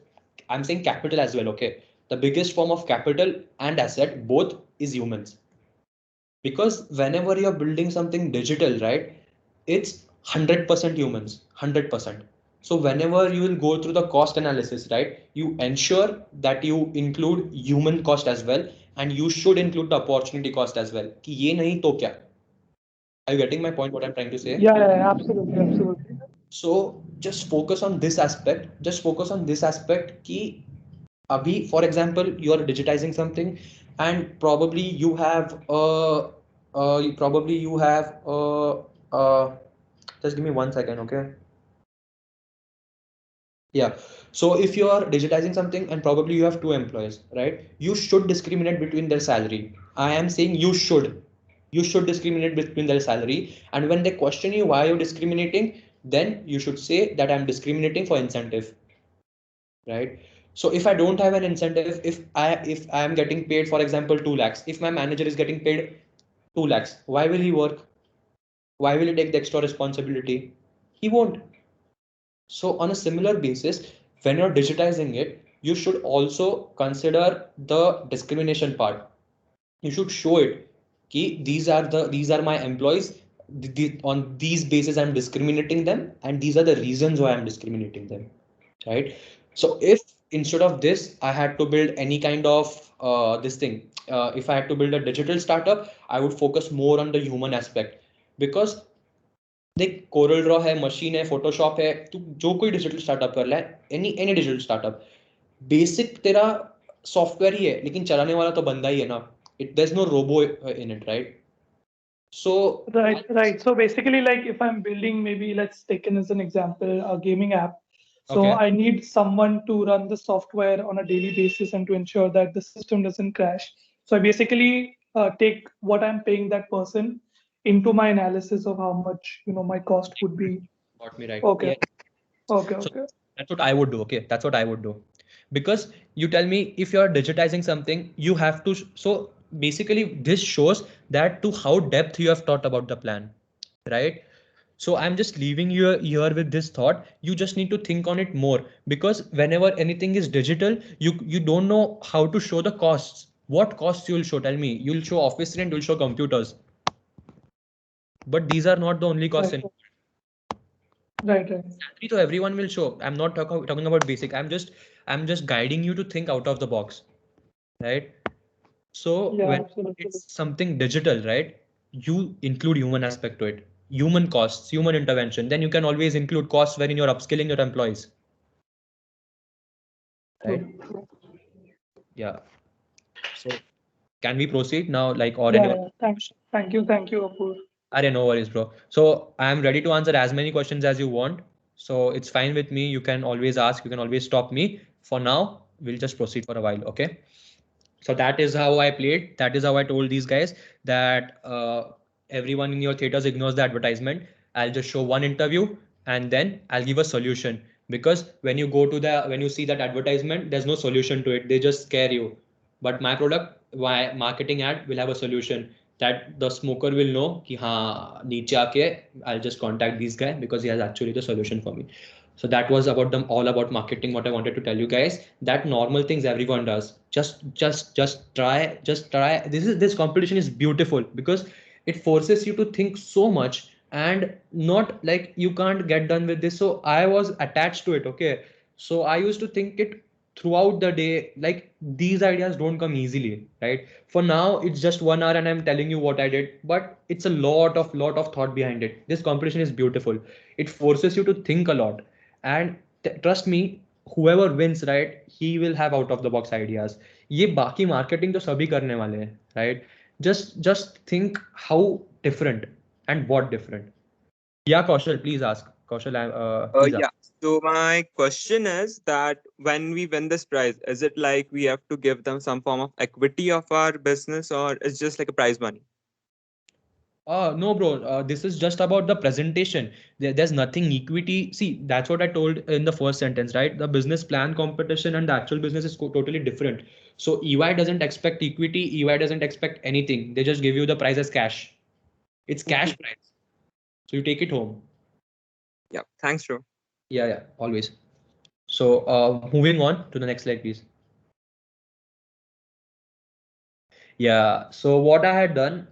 I'm saying capital as well, okay, the biggest form of capital and asset both is humans. Because whenever you're building something digital, right, it's 100% humans, 100%. So whenever you will go through the cost analysis, right, you ensure that you include human cost as well, and you should include the opportunity cost as well. कि ये नहीं तो क्या? Are you getting my point, what I'm trying to say? Yeah, absolutely, absolutely. So just focus on this aspect. Just focus on this aspect कि अभी, for example, you are digitizing something, and probably you have just give me 1 second, okay? Yeah. So if you are digitizing something and probably you have 2 employees, right? You should discriminate between their salary. I am saying you should. You should discriminate between their salary. And when they question you why you're discriminating, then you should say that I'm discriminating for incentive, right? So if I don't have an incentive, if I am getting paid, for example, 2 lakhs, if my manager is getting paid 2 lakhs, why will he work? Why will he take the extra responsibility? He won't. So on a similar basis, when you're digitizing it, you should also consider the discrimination part. You should show it कि these are my employees. On these bases, I'm discriminating them, and these are the reasons why I'm discriminating them, right? So if instead of this, I had to build any kind of this thing, if I had to build a digital startup, I would focus more on the human aspect, because देख Corel draw है, machine है, Photoshop है, तू जो कोई digital startup कर रहा है, एनी डिजिटल स्टार्टअप, बेसिक तेरा सॉफ्टवेयर ही है, लेकिन चलाने वाला तो बंदा ही है ना. It there is no robo in it, right? So right. So basically, like if I'm building, maybe let's take it as an example, a gaming app. So okay, I need someone to run the software on a daily basis and to ensure that the system doesn't crash. So I basically take what I'm paying that person into my analysis of how much my cost would be. got me right. Okay. Yeah. Okay. So Okay. that's what I would do. Okay, that's what I would do. Because you tell me, if you're digitizing something, you have to. So basically, this shows that to how depth you have thought about the plan, right? So I'm just leaving you here with this thought. You just need to think on it more, because whenever anything is digital, you don't know how to show the costs. What costs you'll show? Tell me. You'll show office rent. You'll show computers. But these are not the only costs. Right. Right. Salary to everyone will show. I'm not talking about basic. I'm just guiding you to think out of the box, right? So Yeah, when absolutely. it's something digital, right, you include human aspect to it, human costs, human intervention. Then you can always include costs wherein you're upskilling your employees, right? Yeah. So can we proceed now? Like, or anyone? Yeah. Thank you, Apur. I don't know, worries, bro. So I'm ready to answer as many questions as you want. So it's fine with me. You can always ask. You can always stop me. For now, we'll just proceed for a while. Okay. So that is how I played. That is how I told these guys that everyone in your theaters ignores the advertisement. I'll just show one interview and then I'll give a solution. Because when you see that advertisement, there's no solution to it. They just scare you. But my product, my marketing ad will have a solution that the smoker will know कि हाँ नीचे आके I'll just contact this guy because he has actually the solution for me. So that was about them, all about marketing. What I wanted to tell you guys, that normal things everyone does. Just try. This competition is beautiful because it forces you to think so much, and not like you can't get done with this. So I was attached to it. Okay. So I used to think it throughout the day. Like, these ideas don't come easily, right? For now, it's just 1 hour and I'm telling you what I did, but it's a lot of thought behind it. This competition is beautiful. It forces you to think a lot. And trust me, whoever wins, right, he will have out of the box ideas. ये बाकी marketing तो सभी करने वाले हैं, right? Just think how different and what different. Yeah, Kaushal, please ask. Kaushal, please ask. Yeah. So my question is that when we win this prize, is it like we have to give them some form of equity of our business, or it's just like a prize money? No, bro. This is just about the presentation. There's nothing equity. See, that's what I told in the first sentence, right? The business plan competition and the actual business is totally different. So EY doesn't expect equity. EY doesn't expect anything. They just give you the prize as cash. It's cash prize. So you take it home. Yeah. Thanks, Joe. Yeah, always. So moving on to the next slide, please. Yeah, so what I had done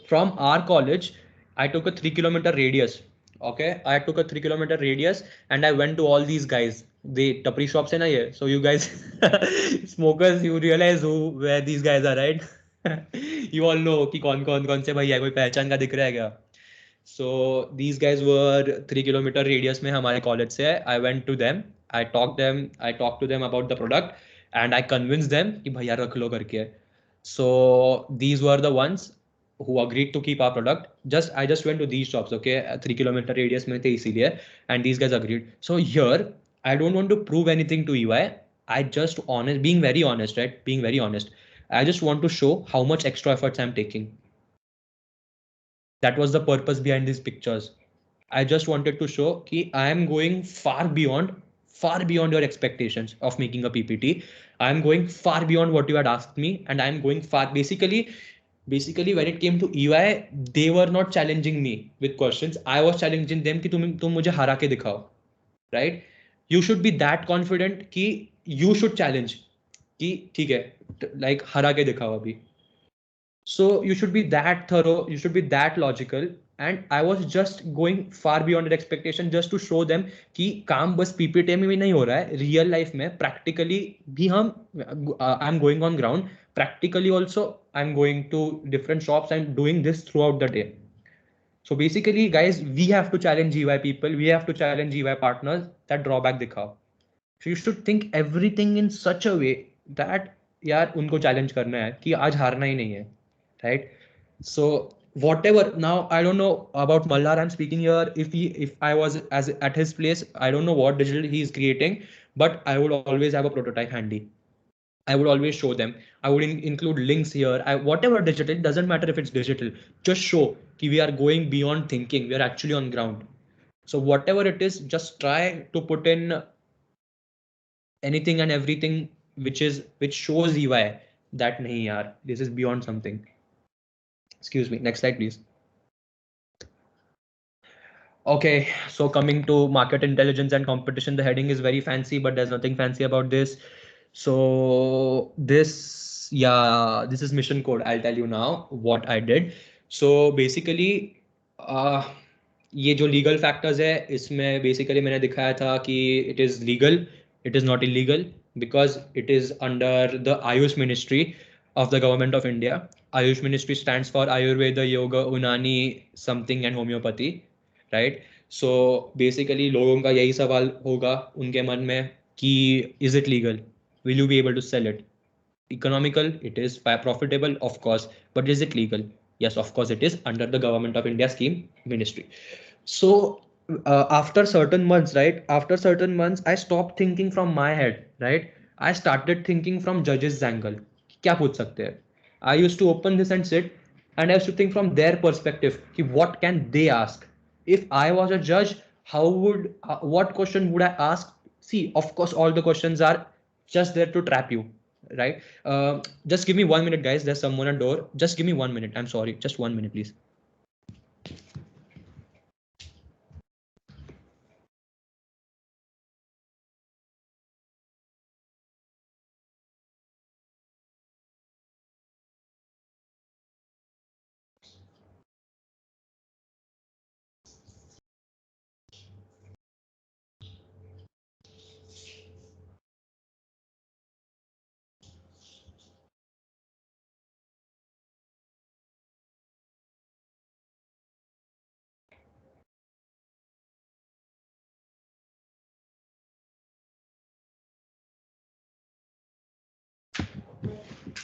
from our college, I took a 3 kilometer radius. Okay, I took a 3 kilometer radius and I went to all these guys. The tapri shops in here. So you guys, smokers, you realize where these guys are, right? You all know कि कौन से भैया कोई पहचान का दिख रहा है क्या? So these guys were 3 kilometer radius में हमारे college से है. I went to them. I talked to them about the product, and I convinced them कि भैया रख लो करके. So these were the ones who agreed to keep our product. I just went to these shops, okay, 3 kilometer radius में थे इसीलिए, and these guys agreed. So here I don't want to prove anything to EY. I just being very honest, right? Being very honest. I just want to show how much extra efforts I'm taking. That was the purpose behind these pictures. I just wanted to show that I am going far beyond your expectations of making a PPT. I am going far beyond what you had asked me, and I am going far. Basically, when it came to EY, they were not challenging me with questions. I was challenging them कि तुम मुझे हरा के दिखाओ, right? You should be that confident कि you should challenge कि ठीक है, like हरा के दिखाओ अभी. So you should be that thorough, you should be that logical. And I was just going far beyond their expectation just to show them कि काम बस पीपीटी में भी नहीं हो रहा है, रियल लाइफ में प्रैक्टिकली भी हम I am going on ground, practically also I'm going to different shops and doing this throughout the day. So basically guys, we have to challenge EY people, we have to challenge EY partners that drawback दिखाओ. So you should think everything in such a way that यार उनको challenge करना है कि आज हारना ही नहीं है, right? So whatever, now I don't know about Mallar, I'm speaking here. If I was as at his place, I don't know what digital he is creating, but I would always have a prototype handy. I would always show them. I would include links here. Whatever digital, it doesn't matter if it's digital. Just show that we are going beyond thinking. We are actually on ground. So whatever it is, just try to put in anything and everything which shows EY that nahi yaar, this is beyond something. Excuse me, next slide please. Okay, so coming to market intelligence and competition, the heading is very fancy, but there's nothing fancy about this. So this is mission code. I'll tell you now what I did. So basically ये जो legal factors है इसमें basically मैंने दिखाया था कि it is legal, it is not illegal, because it is under the Ayush Ministry of the Government of India. Ayush Ministry stands for Ayurveda, Yoga, Unani, something and homeopathy, right? So basically लोगों का यही सवाल होगा उनके मन में कि is it legal? Will you be able to sell it? Economical, it is profitable, of course, but is it legal? Yes, of course it is, under the Government of India scheme ministry. So after certain months, right? After certain months, I stopped thinking from my head, right? I started thinking from judges' angle. क्या पूछ सकते हैं? I used to open this and sit, and I used to think from their perspective. कि what can they ask? If I was a judge, what question would I ask? See, of course, all the questions are just there to trap you, right? Just give me 1 minute, guys. There's someone at door. Just give me 1 minute. I'm sorry. Just 1 minute, please.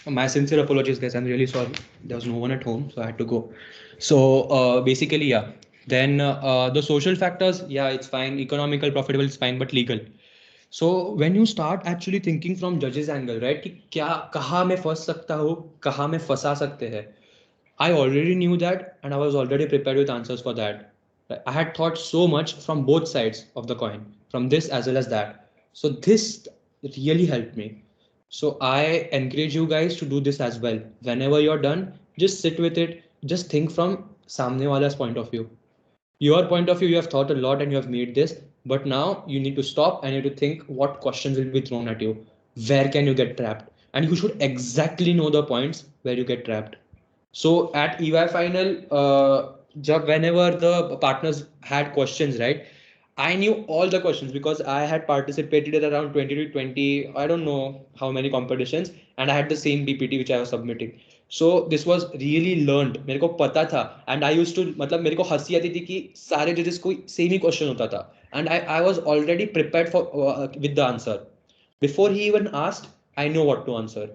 My sincere apologies, guys. I'm really sorry. There was no one at home, so I had to go. So basically, yeah. Then the social factors, yeah, it's fine. Economical, profitable, it's fine, but legal. So when you start actually thinking from judge's angle, right? कि क्या कहाँ मैं फंस सकता हूँ, कहाँ मैं फंसा सकते हैं. I already knew that, and I was already prepared with answers for that. I had thought so much from both sides of the coin, from this as well as that. So this really helped me. So I encourage you guys to do this as well. Whenever you're done, just sit with it. Just think from samne wala's point of view. Your point of view, you have thought a lot and you have made this, but now you need to stop and you need to think what questions will be thrown at you. Where can you get trapped? And you should exactly know the points where you get trapped. So at EY final, whenever the partners had questions, right? I knew all the questions because I had participated in around 20 to 20, I don't know how many competitions, and I had the same PPT which I was submitting. So this was really learned. मेरे को पता था, and I used to, मतलब मेरे को हंसी आती थी कि सारे जजेस को सेम ही क्वेश्चन होता था, and I was already prepared for with the answer. Before he even asked, I know what to answer.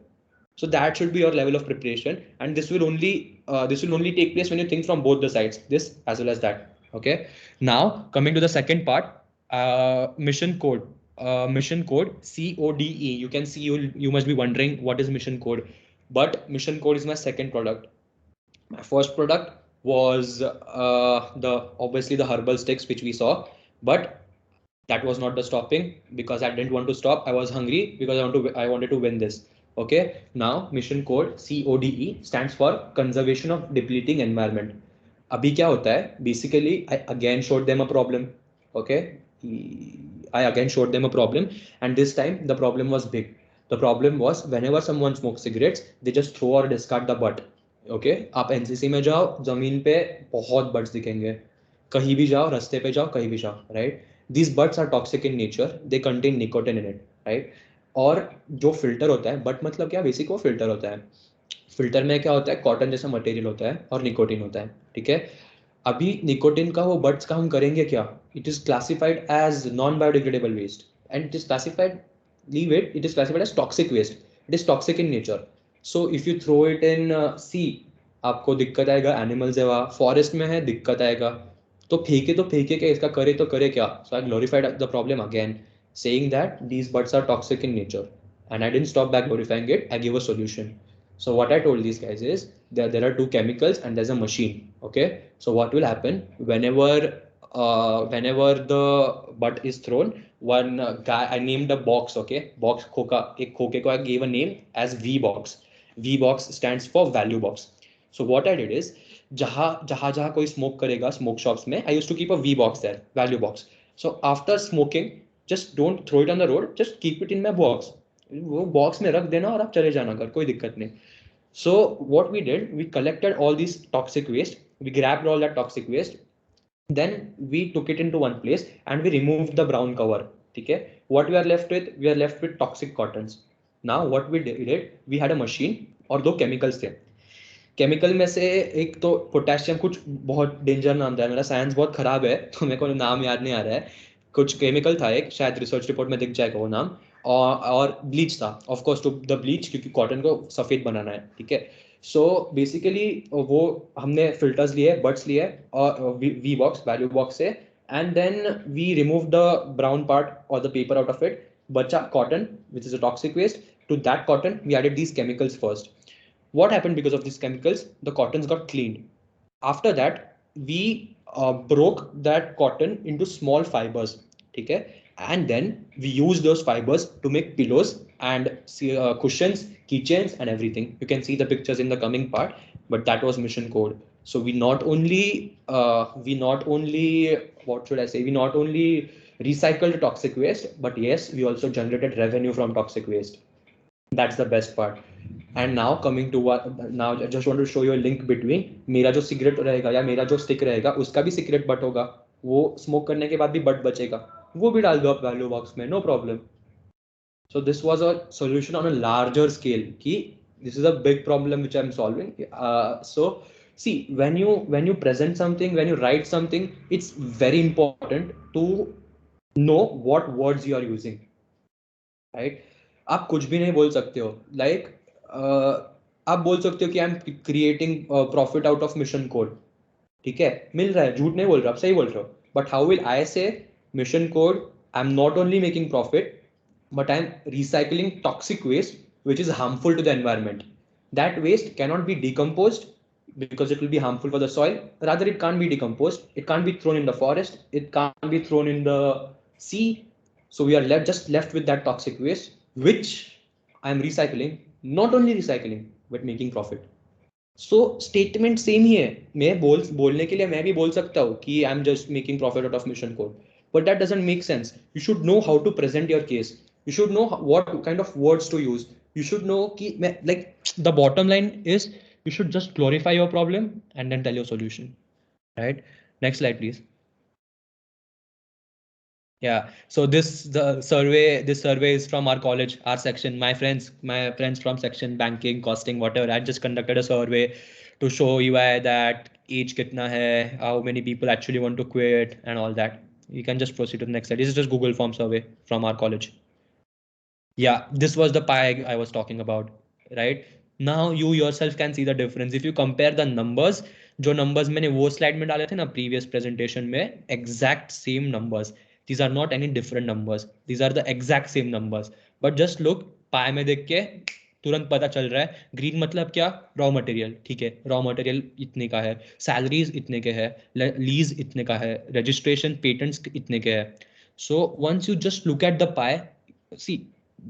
So that should be your level of preparation, and this will only take place when you think from both the sides, this as well as that. Okay, now coming to the second part, mission code. Mission code, CODE. You can see, you must be wondering what is mission code, but mission code is my second product. My first product was the obviously the herbal sticks which we saw, but that was not the stopping, because I didn't want to stop. I was hungry because I wanted to win this. Okay, now mission code CODE stands for conservation of depleting environment. अभी क्या होता है, basically I again showed them a problem. Okay, I again showed them a problem, and this time the problem was big. The problem was whenever someone smokes cigarettes, they just throw or discard the butt. Okay, आप NCC में जाओ, जमीन पे बहुत buts दिखेंगे, कहीं भी जाओ, रास्ते पे जाओ, कहीं भी जाओ, right? These butts are toxic in nature. They contain nicotine in it, right? और जो फिल्टर होता है, बट मतलब क्या, बेसिक वो फिल्टर होता है. फिल्टर में क्या होता है, कॉटन जैसा मटेरियल होता है और निकोटिन होता है, ठीक है? अभी निकोटिन का वो बट्स का हम करेंगे क्या? It is classified as non biodegradable waste, and it is classified, leave it, it is classified as toxic waste. It is toxic in nature. So if you throw it in sea, आपको दिक्कत आएगा. Animals है वहाँ, forest में है, दिक्कत आएगा. तो फेंके क्या, इसका करे तो करे क्या? So I glorified the problem again, saying that these buds are toxic in nature, and I didn't stop back glorifying it. I gave a solution. So what I told these guys is there are two chemicals and there's a machine. Okay, so what will happen whenever the bud is thrown, one guy, I named a box. Okay, box खोका, एक खोके को I gave a name as V box. V box stands for value box. So what I did is, जहाँ कोई smoke करेगा smoke shops में, I used to keep a V box there, value box. So after smoking, just don't throw it on the road, just keep it in my box. वो box में रख देना और आप चले जाना घर, कोई दिक्कत नहीं. So what we did, we collected all these toxic waste, we grabbed all that toxic waste, then we took it into one place and we removed the brown cover. ठीक है, what we are left with, we are left with toxic cottons. Now what we did, we had a machine और दो chemicals थे. Chemical में से एक तो potassium, कुछ बहुत डेंजर नाम था, मेरा साइंस बहुत खराब है तो मेरे को नाम याद नहीं आ रहा है. कुछ केमिकल था एक, शायद रिसर्च रिपोर्ट में दिख जाएगा वो नाम, और ब्लीच था, of course to the bleach, क्योंकि कॉटन को सफेद बनाना है, ठीक है. सो बेसिकली वो हमने फिल्टर्स लिए, बट्स लिए और वी बॉक्स, वैल्यू बॉक्स से, and then we remove the brown part और the paper out of it. बचा cotton which is a toxic waste. To that cotton we added these chemicals first. What happened because of these chemicals? The cottons got cleaned. After that, we broke that cotton into small fibers, okay? And then we used those fibers to make pillows and cushions, keychains, and everything. You can see the pictures in the coming part, but that was mission code. So we not only what should I say? We not only recycled toxic waste, but yes, we also generated revenue from toxic waste. That's the best part. And now coming to what, now I just want to show you a link between मेरा जो cigarette रहेगा या मेरा जो stick रहेगा, उसका भी cigarette but होगा, वो स्मोक करने के बाद भी बट बचेगा, वो भी डाल दो आप वैल्यू बॉक्स में, no problem. So this was a solution on a larger scale. कि this is a big problem which I'm solving. So see, when you present something, when you write something, it's very important to know what words you are using, right? आप कुछ भी नहीं बोल सकते हो. Like आप बोल सकते हो कि I am creating profit out of mission code, ठीक है, मिल रहा है, झूठ नहीं बोल रहा, आप सही बोल रहे हो, बट हाउ विल आई से mission code I am not only making profit but I'm recycling toxic waste which is harmful to the environment. That waste cannot be decomposed because it will be harmful for the soil. Rather, it can't be decomposed. It can't be thrown in the forest. It can't be thrown in the sea. So we are just left with that toxic waste, which I'm recycling. Not only recycling, but making profit. So statement same ही है. मैं बोलने के लिए मैं भी बोल सकता हूँ कि I'm just making profit out of mission code. But that doesn't make sense. You should know how to present your case. You should know what kind of words to use. You should know कि like the bottom line is you should just glorify your problem and then tell your solution. Right? Next slide, please. Yeah. So this survey is from our college, our section. My friends from section banking, costing, whatever. I just conducted a survey to show UI that age kitna hai, how many people actually want to quit and all that. You can just proceed to the next slide. This is just Google Form survey from our college. Yeah, this was the pie I was talking about, right? Now you yourself can see the difference. If you compare the numbers, जो numbers मैंने वो slide में डाले थे ना previous presentation में, exact same numbers. These are not any different numbers. These are the exact same numbers. But just look, pie में देख के तुरंत पता चल रहा है. ग्रीन मतलब क्या? रॉ मटेरियल, ठीक है, रॉ मटेरियल इतने का है, सैलरीज इतने के है, लीज इतने का है, रजिस्ट्रेशन पेटेंट्स इतने के है. So once you just look at the pie, see,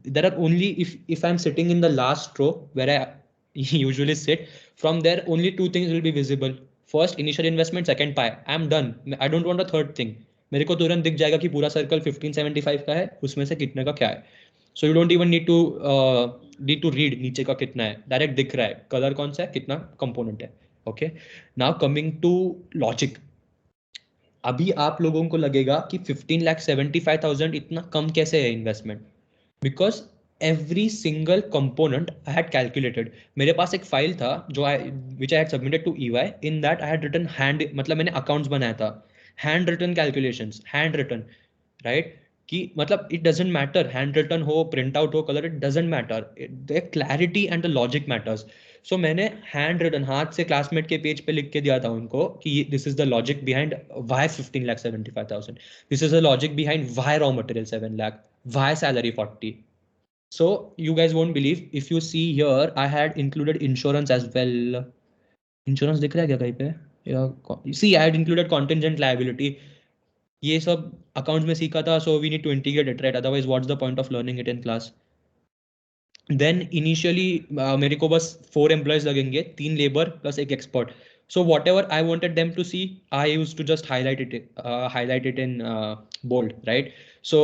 there are only, if I'm sitting in the last row where I usually sit, from there only two things will be visible. First initial investment, second pie. I'm done. I don't want a third thing. मेरे को तुरंत दिख जाएगा कि पूरा circle 1575 का है, उसमें से कितने का क्या है. So you don't even need to read नीचे का कितना है, डायरेक्ट दिख रहा है कलर कौन सा है, कितना कंपोनेंट है. Okay, now coming to logic. अभी आप लोगों को लगेगा कि 15,75,000 इतना कम कैसे है investment, because every single component I had calculated. मेरे पास एक फाइल था जो which I had submitted to EY. In that I had written मतलब मैंने accounts बनाया था, hand written calculations, hand written, right? कि मतलब it doesn't matter hand written हो, print out हो, color, it doesn't matter. The clarity and the logic matters. So मैंने hand written हाथ से classmate के पेज पे लिख के दिया था उनको कि this is the logic behind why 15,75,000. This is the logic behind why raw material 7 lakh, why salary 40. So you guys won't believe, if you see here I had included insurance as well. Insurance दिख रहा है क्या कहीं पे? Yeah, see, I had included contingent liability. ये सब accounts में सीखा था, so we need to integrate it, right? Otherwise what's the point of learning it in class? Then initially मेरे को बस 4 employees लगेंगे, 3 labor plus एक expert. So whatever I wanted them to see, I used to just highlight it in bold, right? So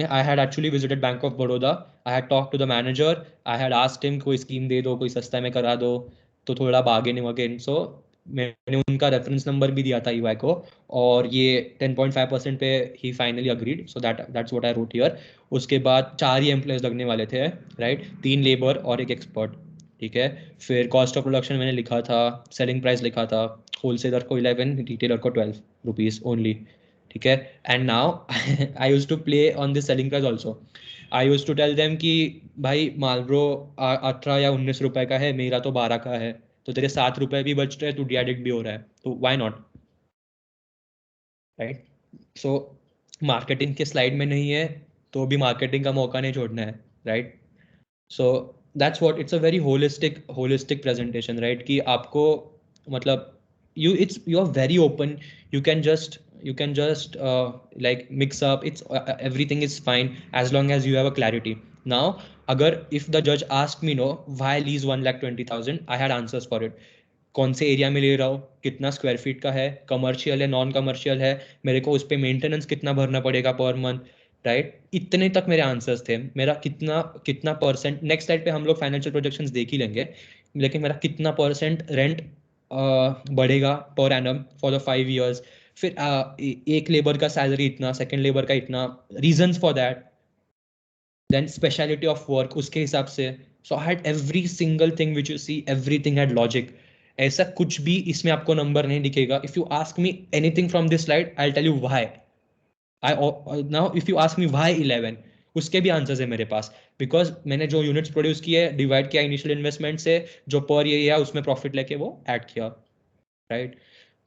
I had actually visited Bank of Baroda. I had talked to the manager. I had asked him कोई scheme दे दो, कोई सस्ता में करा दो, तो थोड़ा bargaining again. So मैंने उनका रेफरेंस नंबर भी दिया था EY को, और ये 10.5% पे ही finally agreed. So that's what I wrote here. उसके बाद 4 ही एम्प्लॉयज लगने वाले थे, राइट? 3 लेबर और एक एक्सपर्ट, ठीक है. फिर कॉस्ट ऑफ प्रोडक्शन मैंने लिखा था, सेलिंग प्राइस लिखा था, होलसेलर को 11, रिटेलर को 12 रुपीज ओनली, ठीक है. And now I used to play on this selling price also. I used to tell them कि भाई मालब्रो 18 या 19 रुपए का है, मेरा तो 12 का है, तो तेरे 7 रुपए भी बच रहे हैं, तो डिएडिक्ट भी हो रहा है, तो why not, right? So marketing के स्लाइड में नहीं है तो भी मार्केटिंग का मौका नहीं छोड़ना है, right? So that's what, it's a very holistic presentation, right? कि आपको मतलब you are very open, you can just like mix up, it's everything is fine as long as you have a clarity. Now अगर if the judge asked me no why lease 1,20,000, I had answers for it. कौन से area में ले रहा हूँ, कितना square feet का है, कमर्शियल है, नॉन कमर्शियल है, मेरे को उस पर मेंटेनेंस कितना भरना पड़ेगा पर मंथ, राइट? इतने तक मेरे आंसर्स थे. मेरा कितना परसेंट, नेक्स्ट स्लाइड पे हम लोग फाइनेंशियल प्रोजेक्शंस देख ही लेंगे, लेकिन मेरा कितना परसेंट रेंट बढ़ेगा per annum for the 5 years. फिर एक लेबर का सैलरी इतना, सेकंड लेबर का इतना, reasons for that, then speciality of work उसके हिसाब से. So I had every single thing which you see, everything had logic. ऐसा कुछ भी इसमें आपको नंबर नहीं दिखेगा. If you ask me anything from this slide I will tell you why. Now if you ask me why 11, उसके भी आंसर्स है मेरे पास. बिकॉज मैंने जो यूनिट्स प्रोड्यूस किए डिवाइड किया इनिशियल इन्वेस्टमेंट से, जो पर ईयर या उसमें प्रॉफिट लेके वो ऐड किया, right.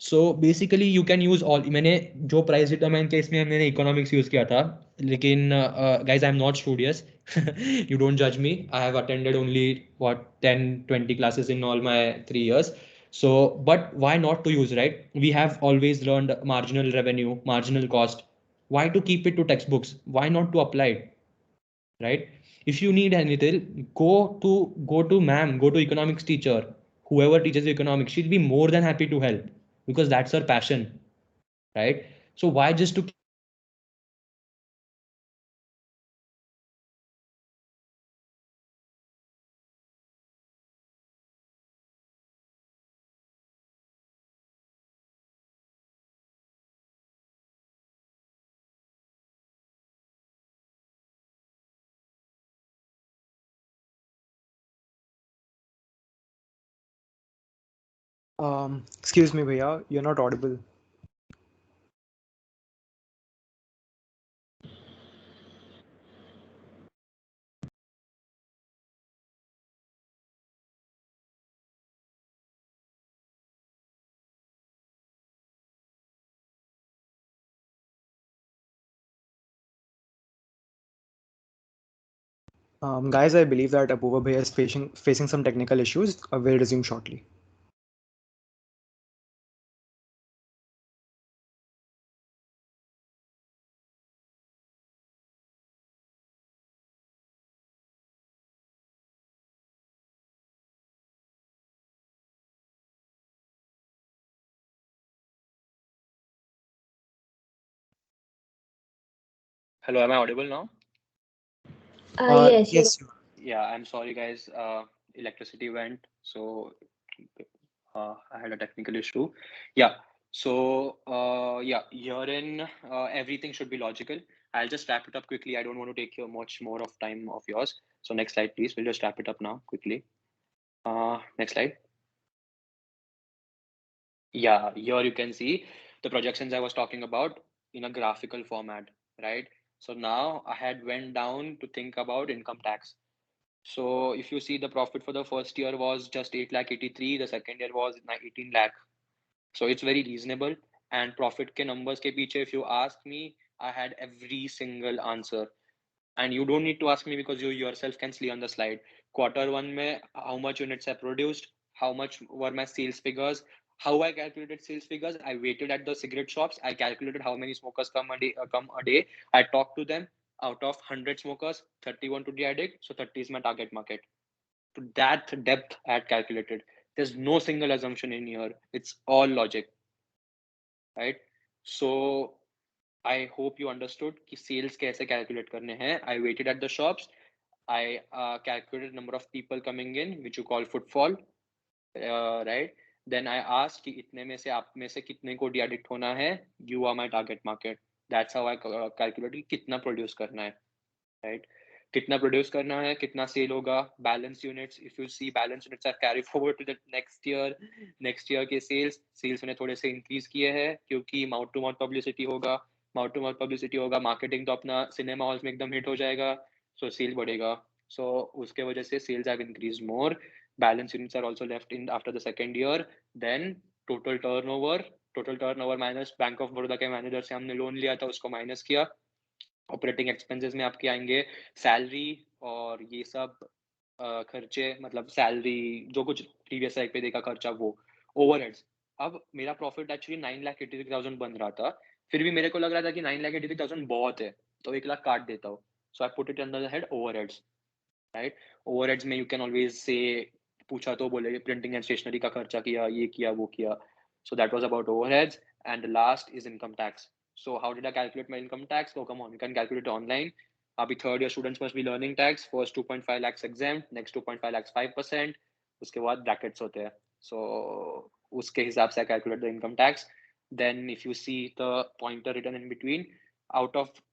So basically you can use all. मैंने जो प्राइस डिटरमाइन किया इसमें मैंने इकोनॉमिक्स यूज किया था, लेकिन guys I am not studious. You don't judge me. I have attended only what 10-20 classes in all my 3 years. So but why not to use, right? We have always learned marginal revenue, marginal cost. Why to keep it to textbooks? Why not to apply it, right? If you need anything, go to ma'am, go to economics teacher, whoever teaches you economics, she'll be more than happy to help, because that's her passion, right? So why just to Excuse me, Bhaiya, you're not audible. Guys, I believe that Apurva Bhaiya is facing some technical issues. We'll resume shortly. Hello, am I audible now? Yes, Yes, Yeah, I'm sorry, guys. Electricity went, so I had a technical issue. Yeah, so yeah, herein everything should be logical. I'll just wrap it up quickly. I don't want to take much more of time of yours. So next slide, please. We'll just wrap it up now quickly. Next slide. Yeah, here you can see the projections I was talking about in a graphical format, right? So now I had went down to think about income tax. So if you see the profit for the first year was just 8 lakh 83, the second year was 18 lakh. So it's very reasonable. And profit ke numbers ke piche, if you ask me, I had every single answer. And you don't need to ask me because you yourself can see on the slide. Quarter one, mein, how much units I produced, how much were my sales figures, how I calculated sales figures. I waited at the cigarette shops. I calculated how many smokers come a day. I talked to them. Out of 100 smokers, 30 want to be addict. So 30 is my target market. To that depth, I had calculated. There's no single assumption in here. It's all logic, right? So I hope you understood कि sales कैसे calculate करने हैं. I waited at the shops. I calculated number of people coming in, which you call footfall, right? Then I asked कि इतने में से आप में से कितने को de-addict होना है. You are my target market. That's how I calculated कितना produce करना है, right? कितना प्रोड्यूस करना है, कितना सेल होगा, balance units. If you see balance units are carry forward to the next year के सेल्स मैंने थोड़े से इंक्रीज किए हैं क्योंकि माउथ टू माउथ पब्लिसिटी होगा. मार्केटिंग तो अपना सिनेमा हॉल्स में एकदम हिट हो जाएगा, सो सेल बढ़ेगा. सो उसके वजह से sales have increase more. Balance units are also left in after the second year. Then total turnover minus bank of Baroda के मैनेजर से हमने लोन लिया था, उसको माइनस किया. ऑपरेटिंग एक्सपेंसेस में आपके आएंगे सैलरी और ये सब खर्चे, मतलब सैलरी जो कुछ प्रीवियस साइड पे देखा खर्चा, वो ओवरहेड्स. अब मेरा प्रॉफिट एक्चुअली 9,83,000 बन रहा था, फिर भी मेरे को लग रहा था कि 9,83,000 बहुत है, तो 1 लाख काट देता हूँ. So I put it under the head overheads, right? Overheads में यू कैन ऑलवेज से पूछा तो बोले प्रिंटिंग एंड स्टेशनरी का खर्चा किया, ये किया, वो किया. So that was about overheads. And last is income tax. So how did I calculate my income tax? Oh, come on, you can calculate it online. Abhi third year students must be learning tax. First 2.5 lakhs exempt, next 2.5 lakhs 5%. उसके बाद brackets होते हैं. So उसके हिसाब से I calculate the income tax. Then if you see the pointer written in between, out of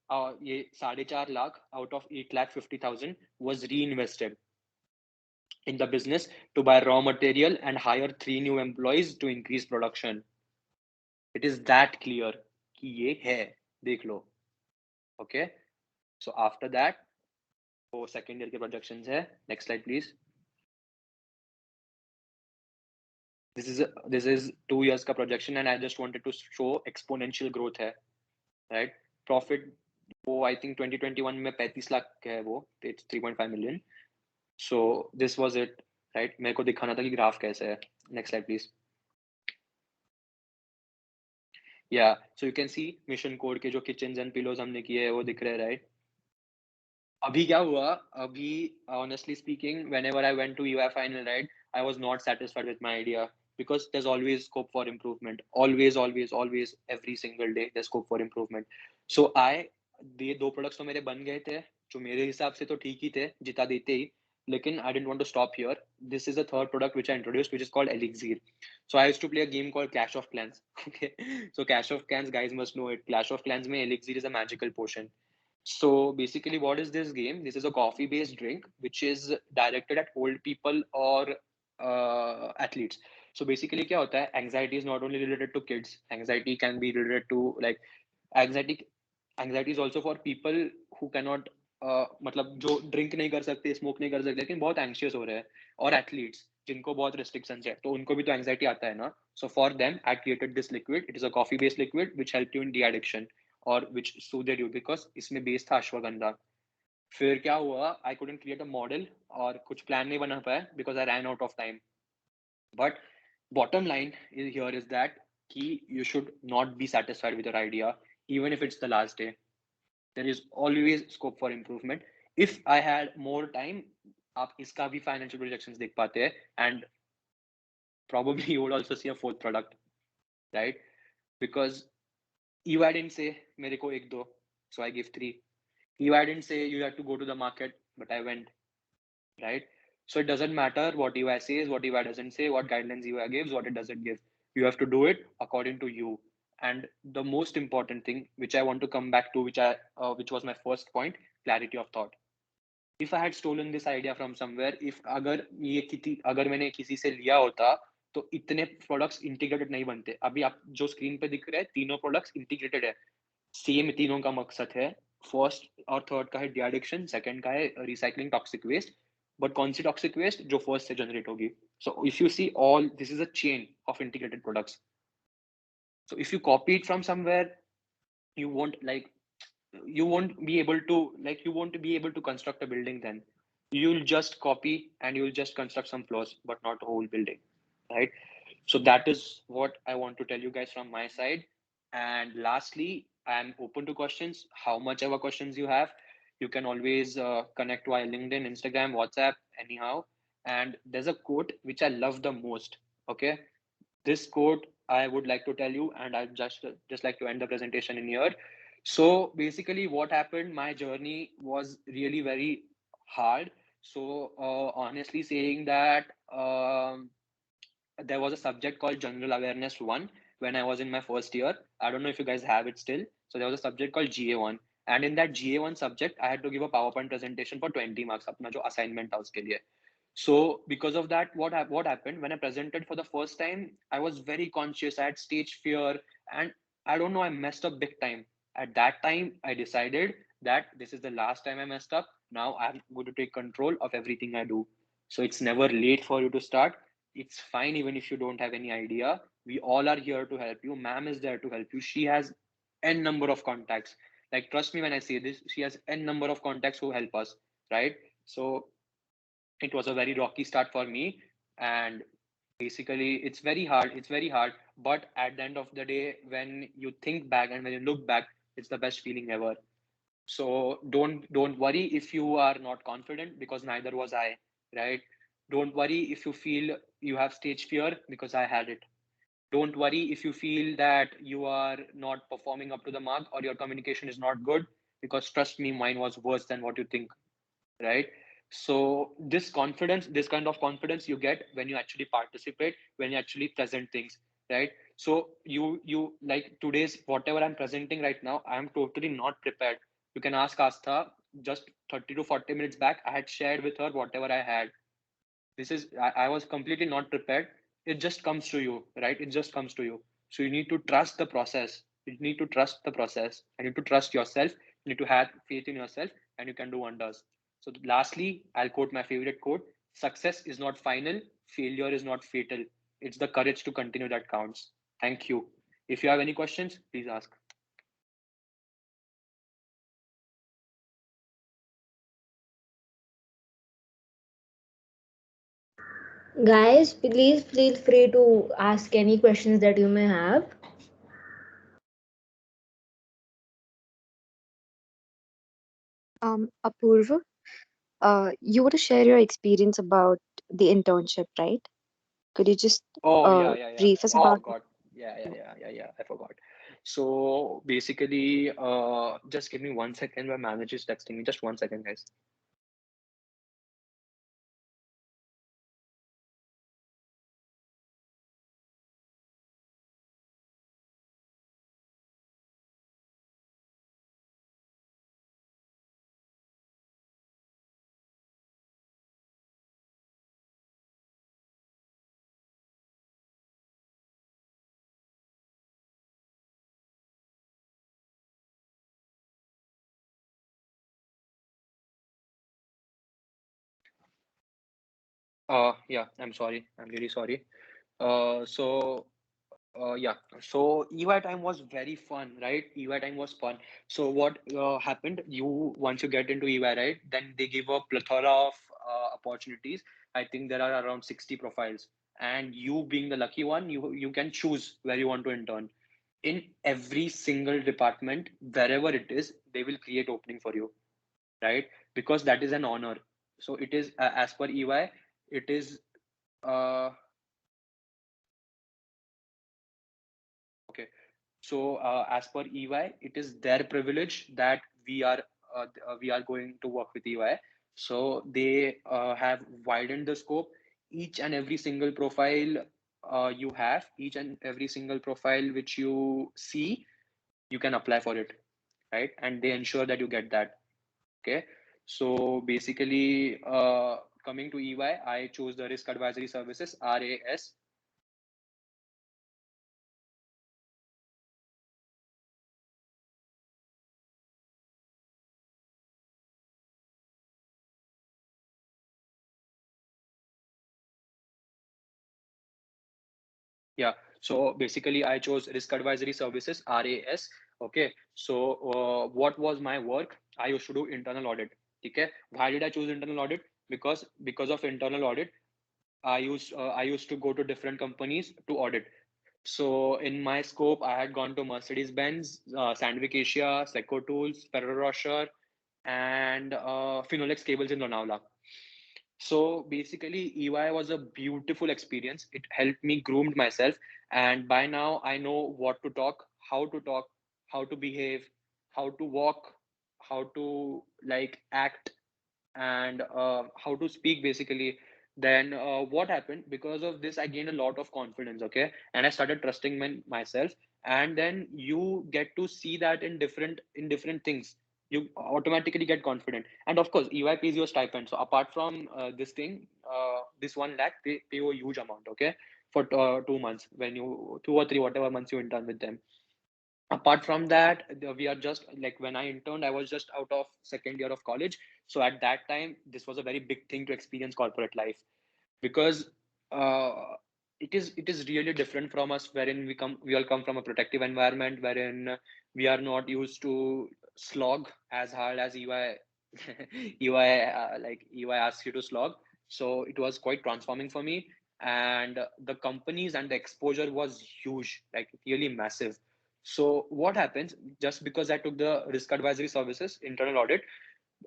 ये 4.5 lakh out of 8,50,000 was reinvested in the business to buy raw material and hire 3 new employees to increase production. It is that clear कि ये है, देख लो. Okay, so after that वो second year के projections है. Next slide, please. This is 2 years का projection, and I just wanted to show exponential growth है, right? Profit वो I think 2021 में 35 लाख है वो, it's 3.5 million. So this was it, right? मेरे को दिखाना था कि ग्राफ कैसे है. Next slide, please. Yeah, so you can see mission code के जो kitchens and pillows हमने किए हैं वो दिख रहे हैं, right? अभी क्या हुआ? अभी honestly speaking, whenever I went to UI final, right, I was not satisfied with my idea because there's always scope for improvement. Always, every single day there's scope for improvement. So ये 2 products तो मेरे बन गए थे, जो मेरे हिसाब से तो ठीक ही थे, जिता देते ही. लेकिन I didn't want to stop here. This is the third product which I introduced, which is called Elixir. So I used to play a game called Clash of Clans. Okay, so Clash of Clans, guys must know it. Clash of Clans में Elixir is a magical potion. So basically, what is this game? This is a coffee-based drink which is directed at old people or athletes. So basically, क्या होता है? Anxiety is not only related to kids. Anxiety can be related to like anxiety. Anxiety is also for people who cannot मतलब जो drink नहीं कर सकते, smoke नहीं कर सकते, लेकिन बहुत एंशियस हो रहे हैं, और एथलीट्स जिनको बहुत रिस्ट्रिक्शंस है, तो उनको भी तो एंजाइटी आता है ना. So for them I created this liquid. It is a coffee based liquid which help you in de addiction और which soothed you because इसमें बेस था अश्वगंधा. फिर क्या हुआ? I couldn't create a model और कुछ प्लान नहीं बना पाया because I ran out of time. But bottom line here is that you should not be satisfied with your idea even if it's the last day. There is always scope for improvement. If I had more time, आप इसका भी financial projections देख पाते हैं, and probably you would also see a fourth product, right? Because EY didn't say मेरे को 1 2, so I give 3. EY didn't say you have to go to the market, but I went, right? So it doesn't matter what EY says, what EY doesn't say, what guidelines EY gives, what it doesn't give. You have to do it according to you. And the most important thing, which I want to come back to, which was my first point, clarity of thought. If I had stolen this idea from somewhere, अगर मैंने किसी से लिया होता, तो इतने products integrated नहीं बनते. अभी आप जो स्क्रीन पे दिख रहे हैं, तीनों प्रोडक्ट्स इंटीग्रेटेड है. सेम तीनों का मकसद है. फर्स्ट और थर्ड का है डी एडिक्शन, सेकंड का है रिसाइकलिंग टॉक्सिक वेस्ट. बट कौन सी टॉक्सिक वेस्ट? जो फर्स्ट से जनरेट होगी. So if you see all this is a chain of integrated products. So if you copy it from somewhere, you won't be able to construct a building. Then you'll just copy and you'll just construct some floors but not a whole building, right? So that is what I want to tell you guys from my side. And lastly, I'm open to questions. How much ever questions you have, you can always connect via LinkedIn, Instagram, WhatsApp, anyhow. And there's a quote which I love the most. Okay, this quote I would like to tell you, and I'd just like to end the presentation in here. So basically what happened, my journey was really very hard. So honestly saying that there was a subject called General Awareness 1 when I was in my first year. I don't know if you guys have it still. So there was a subject called GA1. And in that GA1 subject, I had to give a PowerPoint presentation for 20 marks, अपना जो assignment था उसके लिए. So because of that, what happened when I presented for the first time, I was very conscious. I had stage fear, and I don't know, I messed up big time. At that time, I decided that this is the last time I messed up. Now I'm going to take control of everything I do. So it's never late for you to start. It's fine even if you don't have any idea. We all are here to help you. Ma'am is there to help you. She has n number of contacts. Like, trust me when I say this, she has n number of contacts who help us, right? So it was a very rocky start for me, and basically it's very hard, but at the end of the day, when you think back and when you look back, it's the best feeling ever. So don't worry if you are not confident, because neither was I, right? Don't worry if you feel you have stage fear, because I had it. Don't worry if you feel that you are not performing up to the mark or your communication is not good, because trust me, mine was worse than what you think, right? So this kind of confidence you get when you actually participate, when you actually present things, right? So you like today's whatever I'm presenting right now, I'm totally not prepared. You can ask Astha. Just 30 to 40 minutes back, I had shared with her whatever I had. I was completely not prepared. It just comes to you, right? It just comes to you. So you need to trust the process. You need to trust the process. You need to trust yourself. You need to have faith in yourself, and you can do wonders. So lastly, I'll quote my favorite quote: success is not final, failure is not fatal. It's the courage to continue that counts. Thank you. If you have any questions, please ask. Guys, please feel free to ask any questions that you may have. Apurva, you want to share your experience about the internship, right? Could you just Oh yeah. brief us I about forgot. Yeah. I forgot. So basically, just give me 1 second. My manager is texting me. Just 1 second, guys. Yeah, I'm sorry. I'm really sorry. Yeah. So EY time was very fun, right? EY time was fun. So what happened? You once you get into EY, right? Then they give a plethora of opportunities. I think there are around 60 profiles, and you being the lucky one, you can choose where you want to intern. In every single department, wherever it is, they will create opening for you, right? Because that is an honor. So it is as per EY, it is uh, okay. So as per EY, it is their privilege that we are going to work with EY. So they have widened the scope. Each and every single profile you have, each and every single profile which you see, you can apply for it, right? And they ensure that you get that. Okay. So basically, coming to EY, I chose the Risk Advisory Services (RAS). Yeah. So basically, I chose Risk Advisory Services (RAS). Okay. So what was my work? I used to do internal audit. Okay. Why did I choose internal audit? Because of internal audit, I used to go to different companies to audit. So in my scope, I had gone to Mercedes Benz, Sandvik Asia, Seco Tools, Ferrero Rocher, and Finolex Cables in Lonavala. So basically, EY was a beautiful experience. It helped me groomed myself, and by now I know what to talk, how to behave, how to walk, how to like act, and how to speak basically. Then what happened? Because of this, I gained a lot of confidence. Okay, and I started trusting myself. And then you get to see that in different things, you automatically get confident. And of course, EY pays your stipend. So apart from this thing, this 1 lakh, they pay you a huge amount. Okay, for 2 months, when you 2 or 3 whatever months you intern with them. Apart from that, we are just like, when I interned, I was just out of second year of college. So at that time, this was a very big thing to experience corporate life, because uh, it is really different from us, wherein we all come from a protective environment, wherein we are not used to slog as hard as EY asks you to slog. So it was quite transforming for me, and the companies and the exposure was huge, like really massive. So what happens, just because I took the Risk Advisory Services internal audit,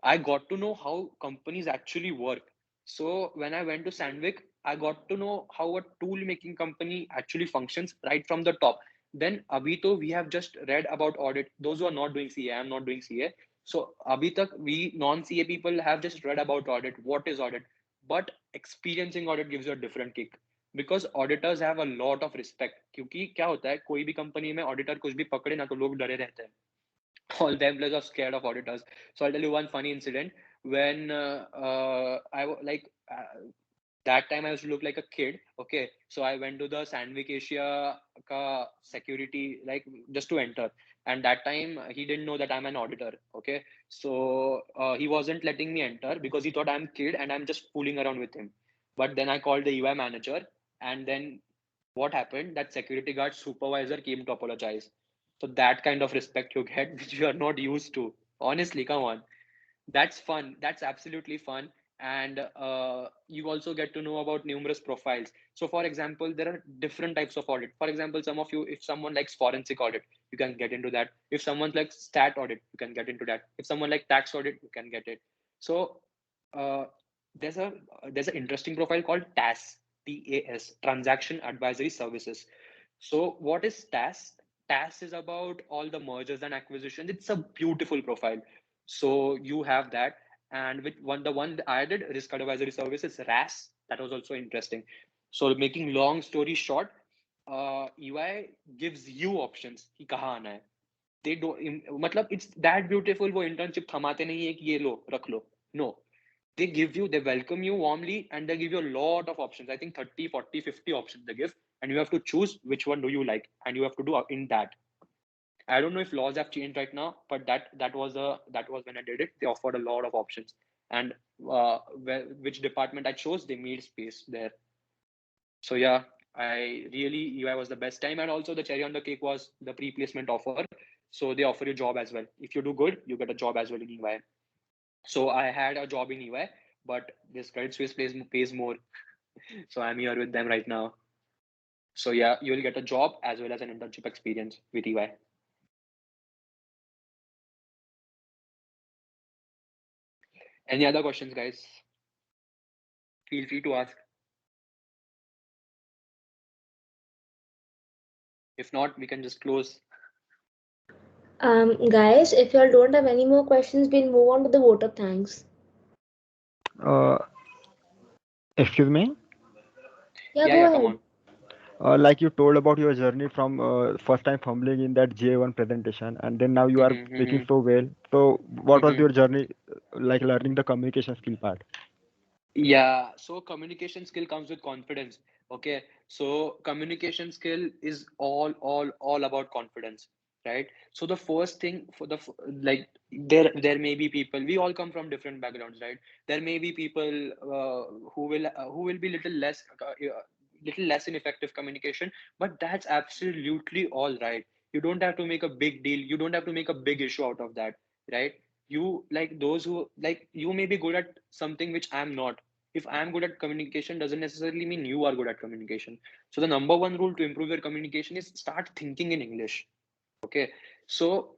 I got to know how companies actually work. So when I went to Sandvik, I got to know how a tool making company actually functions right from the top. Then Abhito, we have just read about audit. Those who are not doing CA, I'm not doing CA. So Abhitak, we non-CA people have just read about audit. What is audit? But experiencing audit gives you a different kick, because auditors have a lot of respect. क्योंकि क्या होता है, कोई भी company में auditor कुछ भी पकड़े ना, तो लोग डरे रहते हैं. All the employees are scared of auditors. So I'll tell you one funny incident. When that time I used to look like a kid. Okay, so I went to the Sandvik Asia ka security, like just to enter. And that time he didn't know that I'm an auditor. Okay, so he wasn't letting me enter because he thought I'm kid and I'm just fooling around with him. But then I called the UI manager, and then what happened? That security guard supervisor came to apologize. So that kind of respect you get, which you are not used to. Honestly, come on, that's fun. That's absolutely fun. And you also get to know about numerous profiles. So for example, there are different types of audit. For example, some of you, if someone likes forensic audit, you can get into that. If someone likes stat audit, you can get into that. If someone like tax audit, you can get it. So uh, there's a there's an interesting profile called TAS, TAS, Transaction Advisory Services. So what is TAS? TAS is about all the mergers and acquisitions. It's a beautiful profile. So you have that. And with the one I did, Risk Advisory Services, RAS, that was also interesting. So making long story short, EY gives you options कि कहाँ आना है. They don't, मतलब it's that beautiful. वो internship थमाते नहीं है कि ये लो रख लो. No, they give you, they welcome you warmly, and they give you a lot of options. I think 30, 40, 50 options they give, and you have to choose which one do you like, and you have to do in that. I don't know if laws have changed right now, but that was when I did it. They offered a lot of options, and which department I chose, they made space there. So yeah, I really, UI was the best time, and also the cherry on the cake was the pre-placement offer. So they offer you job as well. If you do good, you get a job as well in EY. So I had a job in EY, but this Credit Suisse pays more. So I'm here with them right now. So yeah, you will get a job as well as an internship experience with EY. Any other questions, guys? Feel free to ask. If not, we can just close. Guys, if y'all don't have any more questions, we'll move on to the vote of thanks. Excuse me. Yeah, Yeah, go come ahead. on. Like you told about your journey from first time fumbling in that GA1 presentation, and then now you are speaking so well. So what was your journey like learning the communication skill part? Yeah, so communication skill comes with confidence. Okay, so communication skill is all about confidence, right? So the first thing for the like there may be people, we all come from different backgrounds, right? There may be people who will be little less in effective communication, but that's absolutely all right. You don't have to make a big deal. You don't have to make a big issue out of that, right? You, like those who, like, you may be good at something which I'm not. If I'm good at communication doesn't necessarily mean you are good at communication. So the number one rule to improve your communication is start thinking in English. Okay, so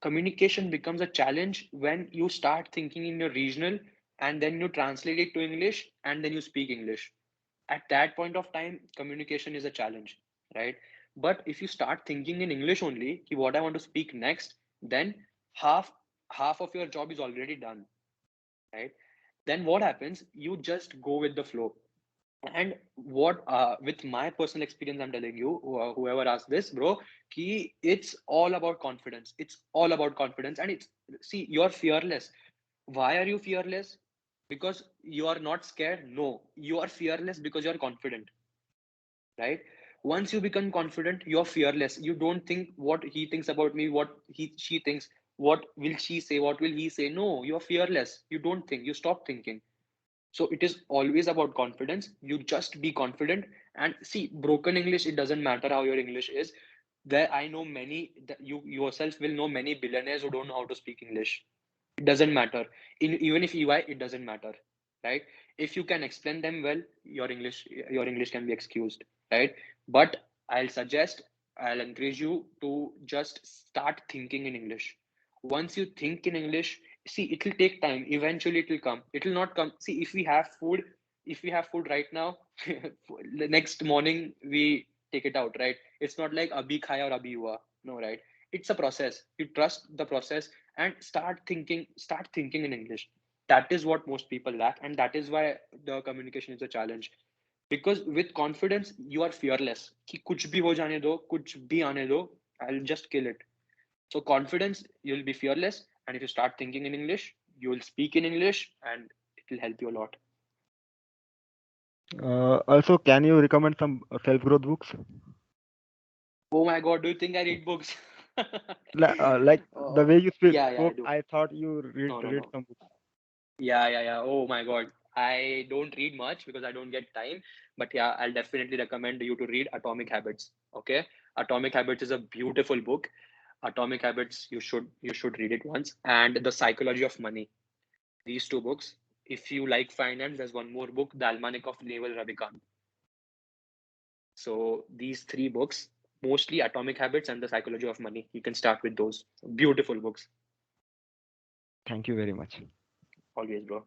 communication becomes a challenge when you start thinking in your regional, and then you translate it to English, and then you speak English. At that point of time, communication is a challenge, right? But if you start thinking in English only, ki what I want to speak next, then half of your job is already done, right? Then what happens? You just go with the flow. And what with my personal experience, I'm telling you, whoever asked this, bro, ki it's all about confidence. It's all about confidence. And it's, see, you're fearless. Why are you fearless? Because you are not scared? No, you are fearless because you're confident, right? Once you become confident, you're fearless. You don't think what he thinks about me, what she thinks, what will she say, what will he say. No, you're fearless. You don't think, you stop thinking. So it is always about confidence. You just be confident. And see, broken English, it doesn't matter how your English is. There, I know many, you yourself will know many billionaires who don't know how to speak English. It doesn't matter. Even if EY, it doesn't matter, right? If you can explain them well, your English can be excused, right? But I'll encourage you to just start thinking in English. Once you think in English, see, it will take time. Eventually, it will come. It will not come. See, if we have food right now, the next morning we take it out, right? It's not like abhi khaya or abhi hua. No, right? It's a process. You trust the process and start thinking in English. That is what most people lack, and that is why the communication is a challenge. Because with confidence, you are fearless. कि कुछ भी हो जाने दो, कुछ भी आने दो, I'll just kill it. So confidence, you'll be fearless, and if you start thinking in English, you will speak in English, and it will help you a lot. Also, can you recommend some self-growth books? Oh my God, do you think I read books? Like the way you Yeah, I spoke, do. I thought you No, read some books. Yeah. Oh my God. I don't read much because I don't get time. But yeah, I'll definitely recommend you to read Atomic Habits. Okay. Atomic Habits is a beautiful book. Atomic Habits, you should read it once. And The Psychology of Money. These two books. If you like finance, there's one more book, The Almanac of Naval Ravikant. So these three books, mostly Atomic Habits and The Psychology of Money. You can start with those. Beautiful books. Thank you very much. Always, bro.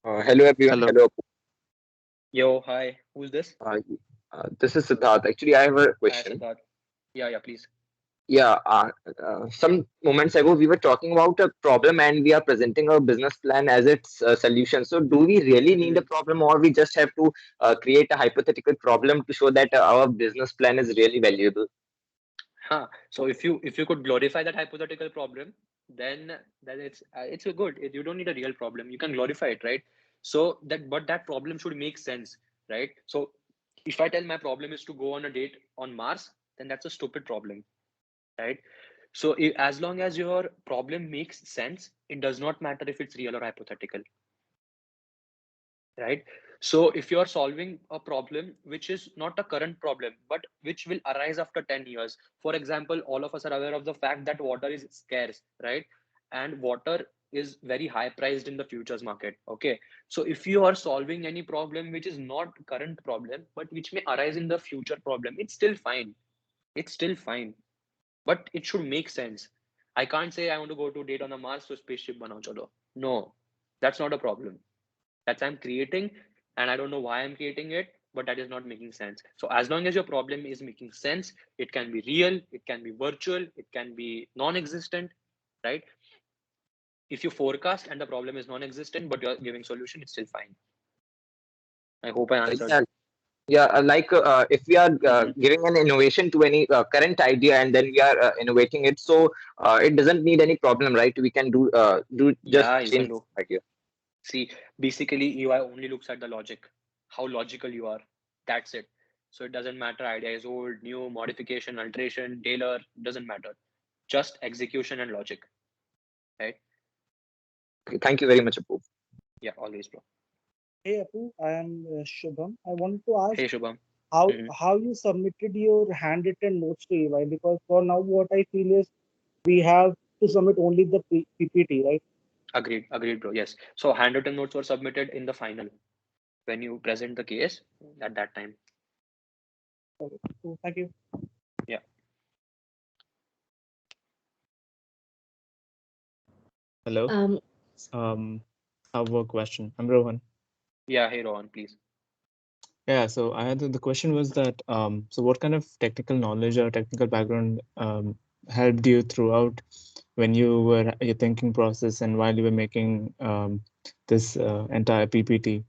Hello everyone. Hello. Hello. Yo, hi. Who's this? This is Siddharth. Actually, I have a Hi, question. Siddharth. Yeah, please. Yeah. Some moments ago, we were talking about a problem, and we are presenting a business plan as its solution. So, do we really need a problem, or we just have to create a hypothetical problem to show that our business plan is really valuable? Huh. So if you could glorify that hypothetical problem, then it's a good. You don't need a real problem. You can glorify it, right? So that problem should make sense, right? So if I tell my problem is to go on a date on Mars, then that's a stupid problem, right? So as long as your problem makes sense, it does not matter if it's real or hypothetical, right? So if you're solving a problem which is not a current problem but which will arise after 10 years, for example, all of us are aware of the fact that water is scarce, right? And water is very high priced in the futures market. Okay, so if you are solving any problem which is not current problem but which may arise in the future problem, it's still fine. It's still fine, but it should make sense. I can't say I want to go to date on the Mars, so spaceship banao chalo. No, that's not a problem. That's I'm creating, and I don't know why I'm creating it, but that is not making sense. So as long as your problem is making sense, it can be real, it can be virtual, it can be non-existent, right? If you forecast and the problem is non-existent but you're giving solution, it's still fine. I hope I answered. Yeah. Yeah, if we are giving an innovation to any current idea and then we are innovating it, so it doesn't need any problem, right? We can do just Yeah, you can change do. idea. See, basically UI only looks at the logic, how logical you are. That's it. So it doesn't matter idea is old, new, modification, alteration, tailor, doesn't matter. Just execution and logic, right? Okay, thank you very much, Apu. Yeah, always, bro. Hey Apu, I am Shubham. I wanted to ask Hey, Shubham. how you submitted your handwritten notes to EY, because for now what I feel is we have to submit only the PPT, right? Agreed, bro. Yes. So handwritten notes were submitted in the final when you present the case at that time. Okay, cool. Thank you. Yeah. Hello. I have a question. I'm Rohan. Yeah. Hey, Rohan, please. Yeah. So I had the question was that so what kind of technical knowledge or technical background helped you throughout when you were your thinking process and while you were making this entire PPT?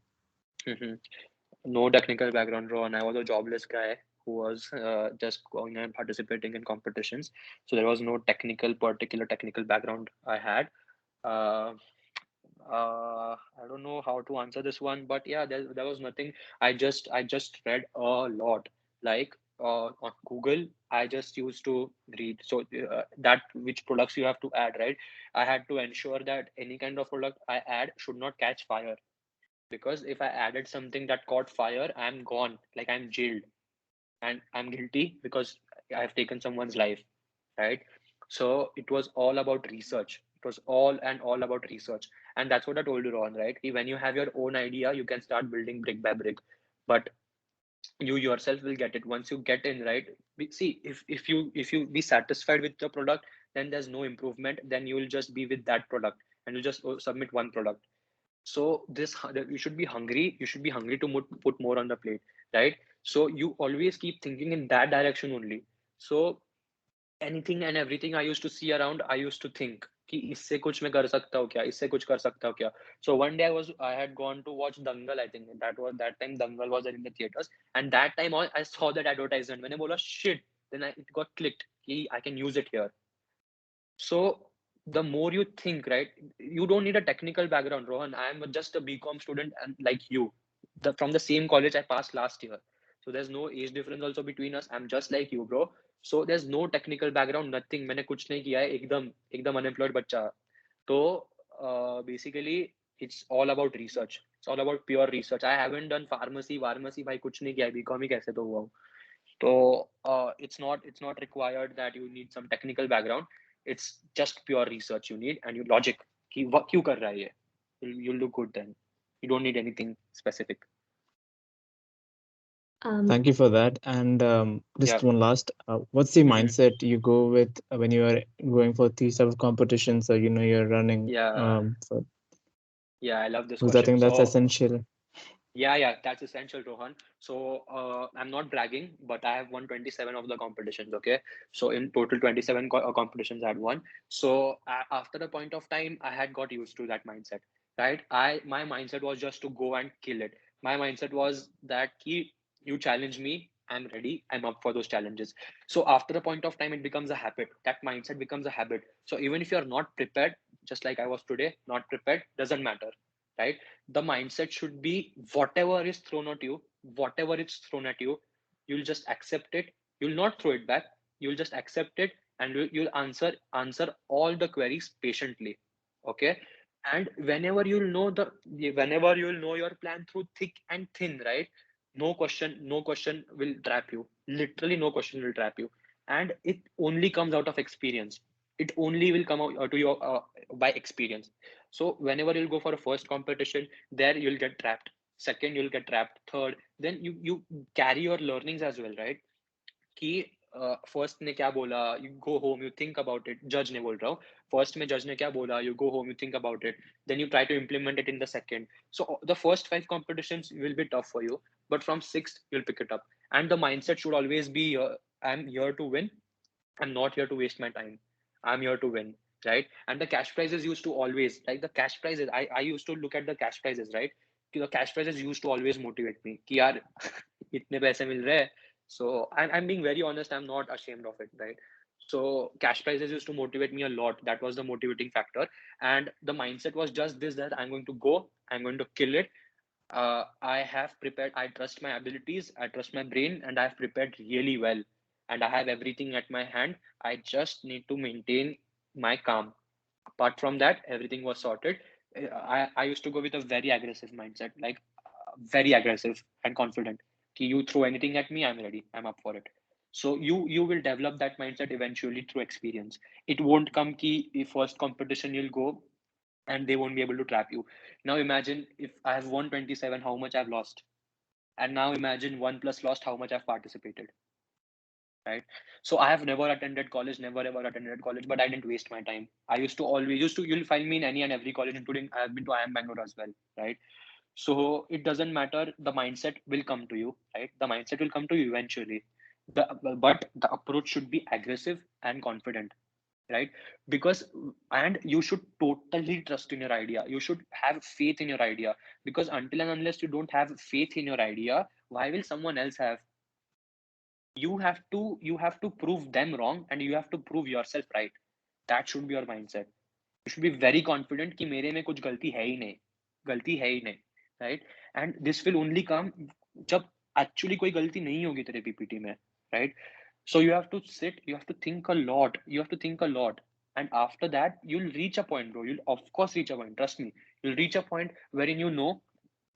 No technical background, Rohan. I was a jobless guy who was just going and participating in competitions. So there was no particular technical background I had. I don't know how to answer this one, but yeah, there was nothing. I just read a lot. Like on Google, I just used to read. So that which products you have to add, right? I had to ensure that any kind of product I add should not catch fire, because if I added something that caught fire, I'm gone. Like I'm jailed, and I'm guilty because I've taken someone's life, right? So it was all about research. It was all about research. And that's what I told you, Ron, right? When you have your own idea, you can start building brick by brick. But you yourself will get it once you get in, right? See, if you be satisfied with the product, then there's no improvement. Then you will just be with that product and you just submit one product. So you should be hungry. You should be hungry to put more on the plate, right? So you always keep thinking in that direction only. So anything and everything I used to see around, I used to think कि इससे कुछ मैं कर सकता हूँ क्या, इससे कुछ कर सकता हूँ क्या. So one day I had gone to watch Dangal. I think that time Dangal was in the theaters, and that time I saw that advertisement. मैंने बोला shit, then it got clicked कि I can use it here. So the more you think, right, you don't need a technical background, Rohan. I am just a BCom student and like you, from the same college I passed last year. So there's no age difference also between us. I'm just like you, bro. So there's no technical background, nothing. मैंने कुछ नहीं किया है, एकदम unemployed बच्चा. So basically it's all about research. It's all about pure research. I haven't done pharmacy भाई कुछ नहीं किया है, BCom ही कैसे तो हुआ हूँ. So it's not required that you need some technical background. It's just pure research you need and you logic. कि क्यों कर रहा है ये? You'll look good then. You don't need anything specific. Thank you for that. And just one last, what's the mindset you go with when you are going for these type of competitions, or you're running? For... Yeah, I love this because question. I think that's essential. Yeah, that's essential, Rohan. So I'm not bragging, but I have won 27 of the competitions. Okay, so in total 27 competitions I had won. So after a point of time, I had got used to that mindset, right? My mindset was just to go and kill it. My mindset was that you challenge me, I'm ready, I'm up for those challenges. So after a point of time, it becomes a habit. That mindset becomes a habit. So even if you're not prepared, just like I was today, not prepared, doesn't matter, right? The mindset should be whatever is thrown at you, you'll just accept it. You'll not throw it back. You'll just accept it, and you'll answer all the queries patiently. Okay. And whenever you'll know your plan through thick and thin, right? No question will trap you. Literally, no question will trap you. And it only comes out of experience. It only will come out to you by experience. So whenever you'll go for a first competition, there you'll get trapped. Second, you'll get trapped. Third, then you carry your learnings as well, right? कि first ने क्या बोला, you go home, you think about it. Judge ने बोल रहा हूँ. First में judge ने क्या बोला, you go home, you think about it. Then you try to implement it in the second. So the first 5 competitions will be tough for you, but from 6th you'll pick it up. And the mindset should always be, I'm here to win. I'm not here to waste my time. I'm here to win, right? And the cash prizes used to always, like the cash prizes, I used to look at the cash prizes, right? The cash prizes used to always motivate me. कि यार इतने पैसे मिल रहे हैं. So I'm being very honest. I'm not ashamed of it, right? So cash prizes used to motivate me a lot. That was the motivating factor. And the mindset was just this, that I'm going to go, I'm going to kill it. I have prepared. I trust my abilities. I trust my brain, and I've prepared really well. And I have everything at my hand. I just need to maintain my calm. Apart from that, everything was sorted. I used to go with a very aggressive mindset, like very aggressive and confident. You throw anything at me, I'm ready. I'm up for it. So you will develop that mindset eventually through experience. It won't come ki first competition you'll go and they won't be able to trap you. Now imagine if I have won 27, how much I've lost. And now imagine 1 plus lost, how much I've participated. Right? So I have never attended college, but I didn't waste my time. You'll find me in any and every college, including I have been to IIM Bangalore as well, right? So it doesn't matter. The mindset will come to you, right? The mindset will come to you eventually. But the approach should be aggressive and confident, right? And you should totally trust in your idea. You should have faith in your idea, because until and unless you don't have faith in your idea, why will someone else have? You have to prove them wrong, and you have to prove yourself right. That should be your mindset. You should be very confident कि मेरे में कुछ गलती है ही नहीं, right? And this will only come जब actually कोई गलती नहीं होगी तेरे PPT में, right? So you have to sit, you have to think a lot, and after that you'll reach a point, bro. You'll of course reach a point, trust me. You'll reach a point wherein you know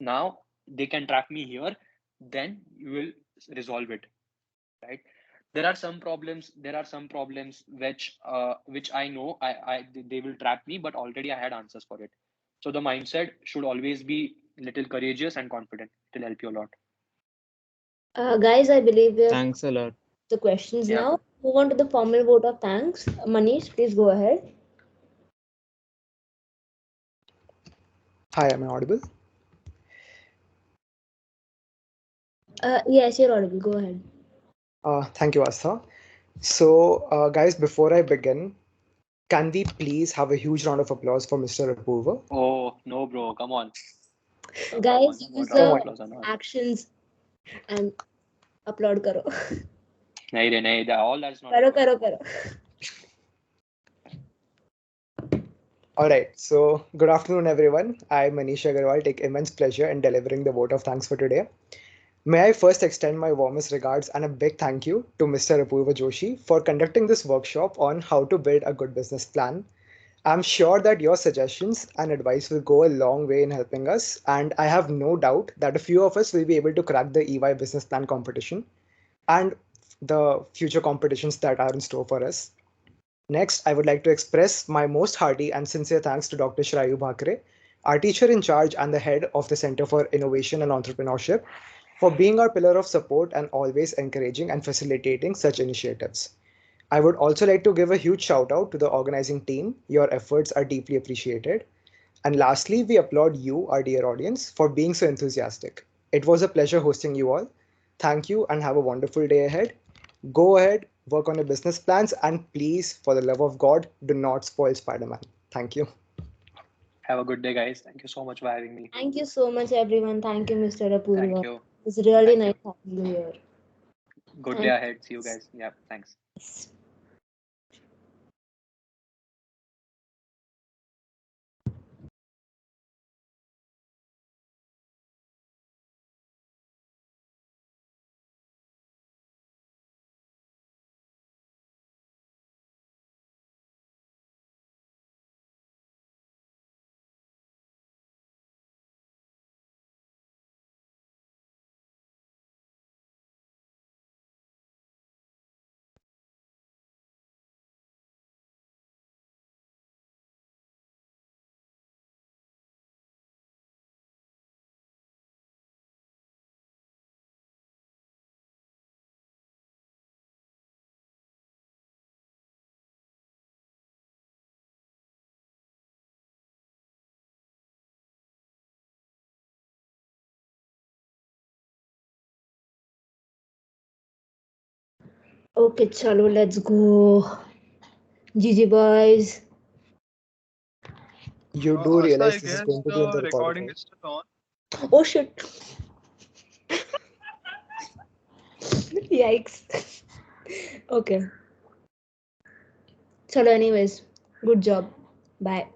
now they can trap me here, then you will resolve it, right? There are some problems which I know they will trap me, but already I had answers for it. So the mindset should always be little courageous and confident. It will help you a lot. Guys, I believe we have Thanks a lot. The questions now. Move on to the formal vote of thanks. Manish, please go ahead. Hi, am I audible? Yes, you're audible. Go ahead. Thank you, Astha. So, guys, before I begin, can we please have a huge round of applause for Mr. Apurva? Oh, no, bro. Come on. Guys, use the actions and applaud karo. Nahi, all that's not. Karo. All right. So, good afternoon, everyone. I'm Manish Agarwal. Take immense pleasure in delivering the vote of thanks for today. May I first extend my warmest regards and a big thank you to Mr. Apurva Joshi for conducting this workshop on how to build a good business plan. I'm sure that your suggestions and advice will go a long way in helping us, and I have no doubt that a few of us will be able to crack the EY business plan competition and the future competitions that are in store for us. Next, I would like to express my most hearty and sincere thanks to Dr. Shrayu Bhakre, our teacher in charge and the head of the Center for Innovation and Entrepreneurship, for being our pillar of support and always encouraging and facilitating such initiatives. I would also like to give a huge shout out to the organizing team. Your efforts are deeply appreciated. And lastly, we applaud you, our dear audience, for being so enthusiastic. It was a pleasure hosting you all. Thank you and have a wonderful day ahead. Go ahead, work on your business plans, and please, for the love of God, do not spoil Spider-Man. Thank you. Have a good day, guys. Thank you so much for having me. Thank you so much, everyone. Thank you, Mr. Apurva. Thank you. It's really Thank nice you. having you here. Good Thank day ahead. See you guys. Yeah, thanks. Okay, chalo, let's go. GG boys. You do Asta, I realize this is guess going to be in the the recording recording, is still on. Oh shit. Yikes. Okay. Chalo, anyways. Good job. Bye.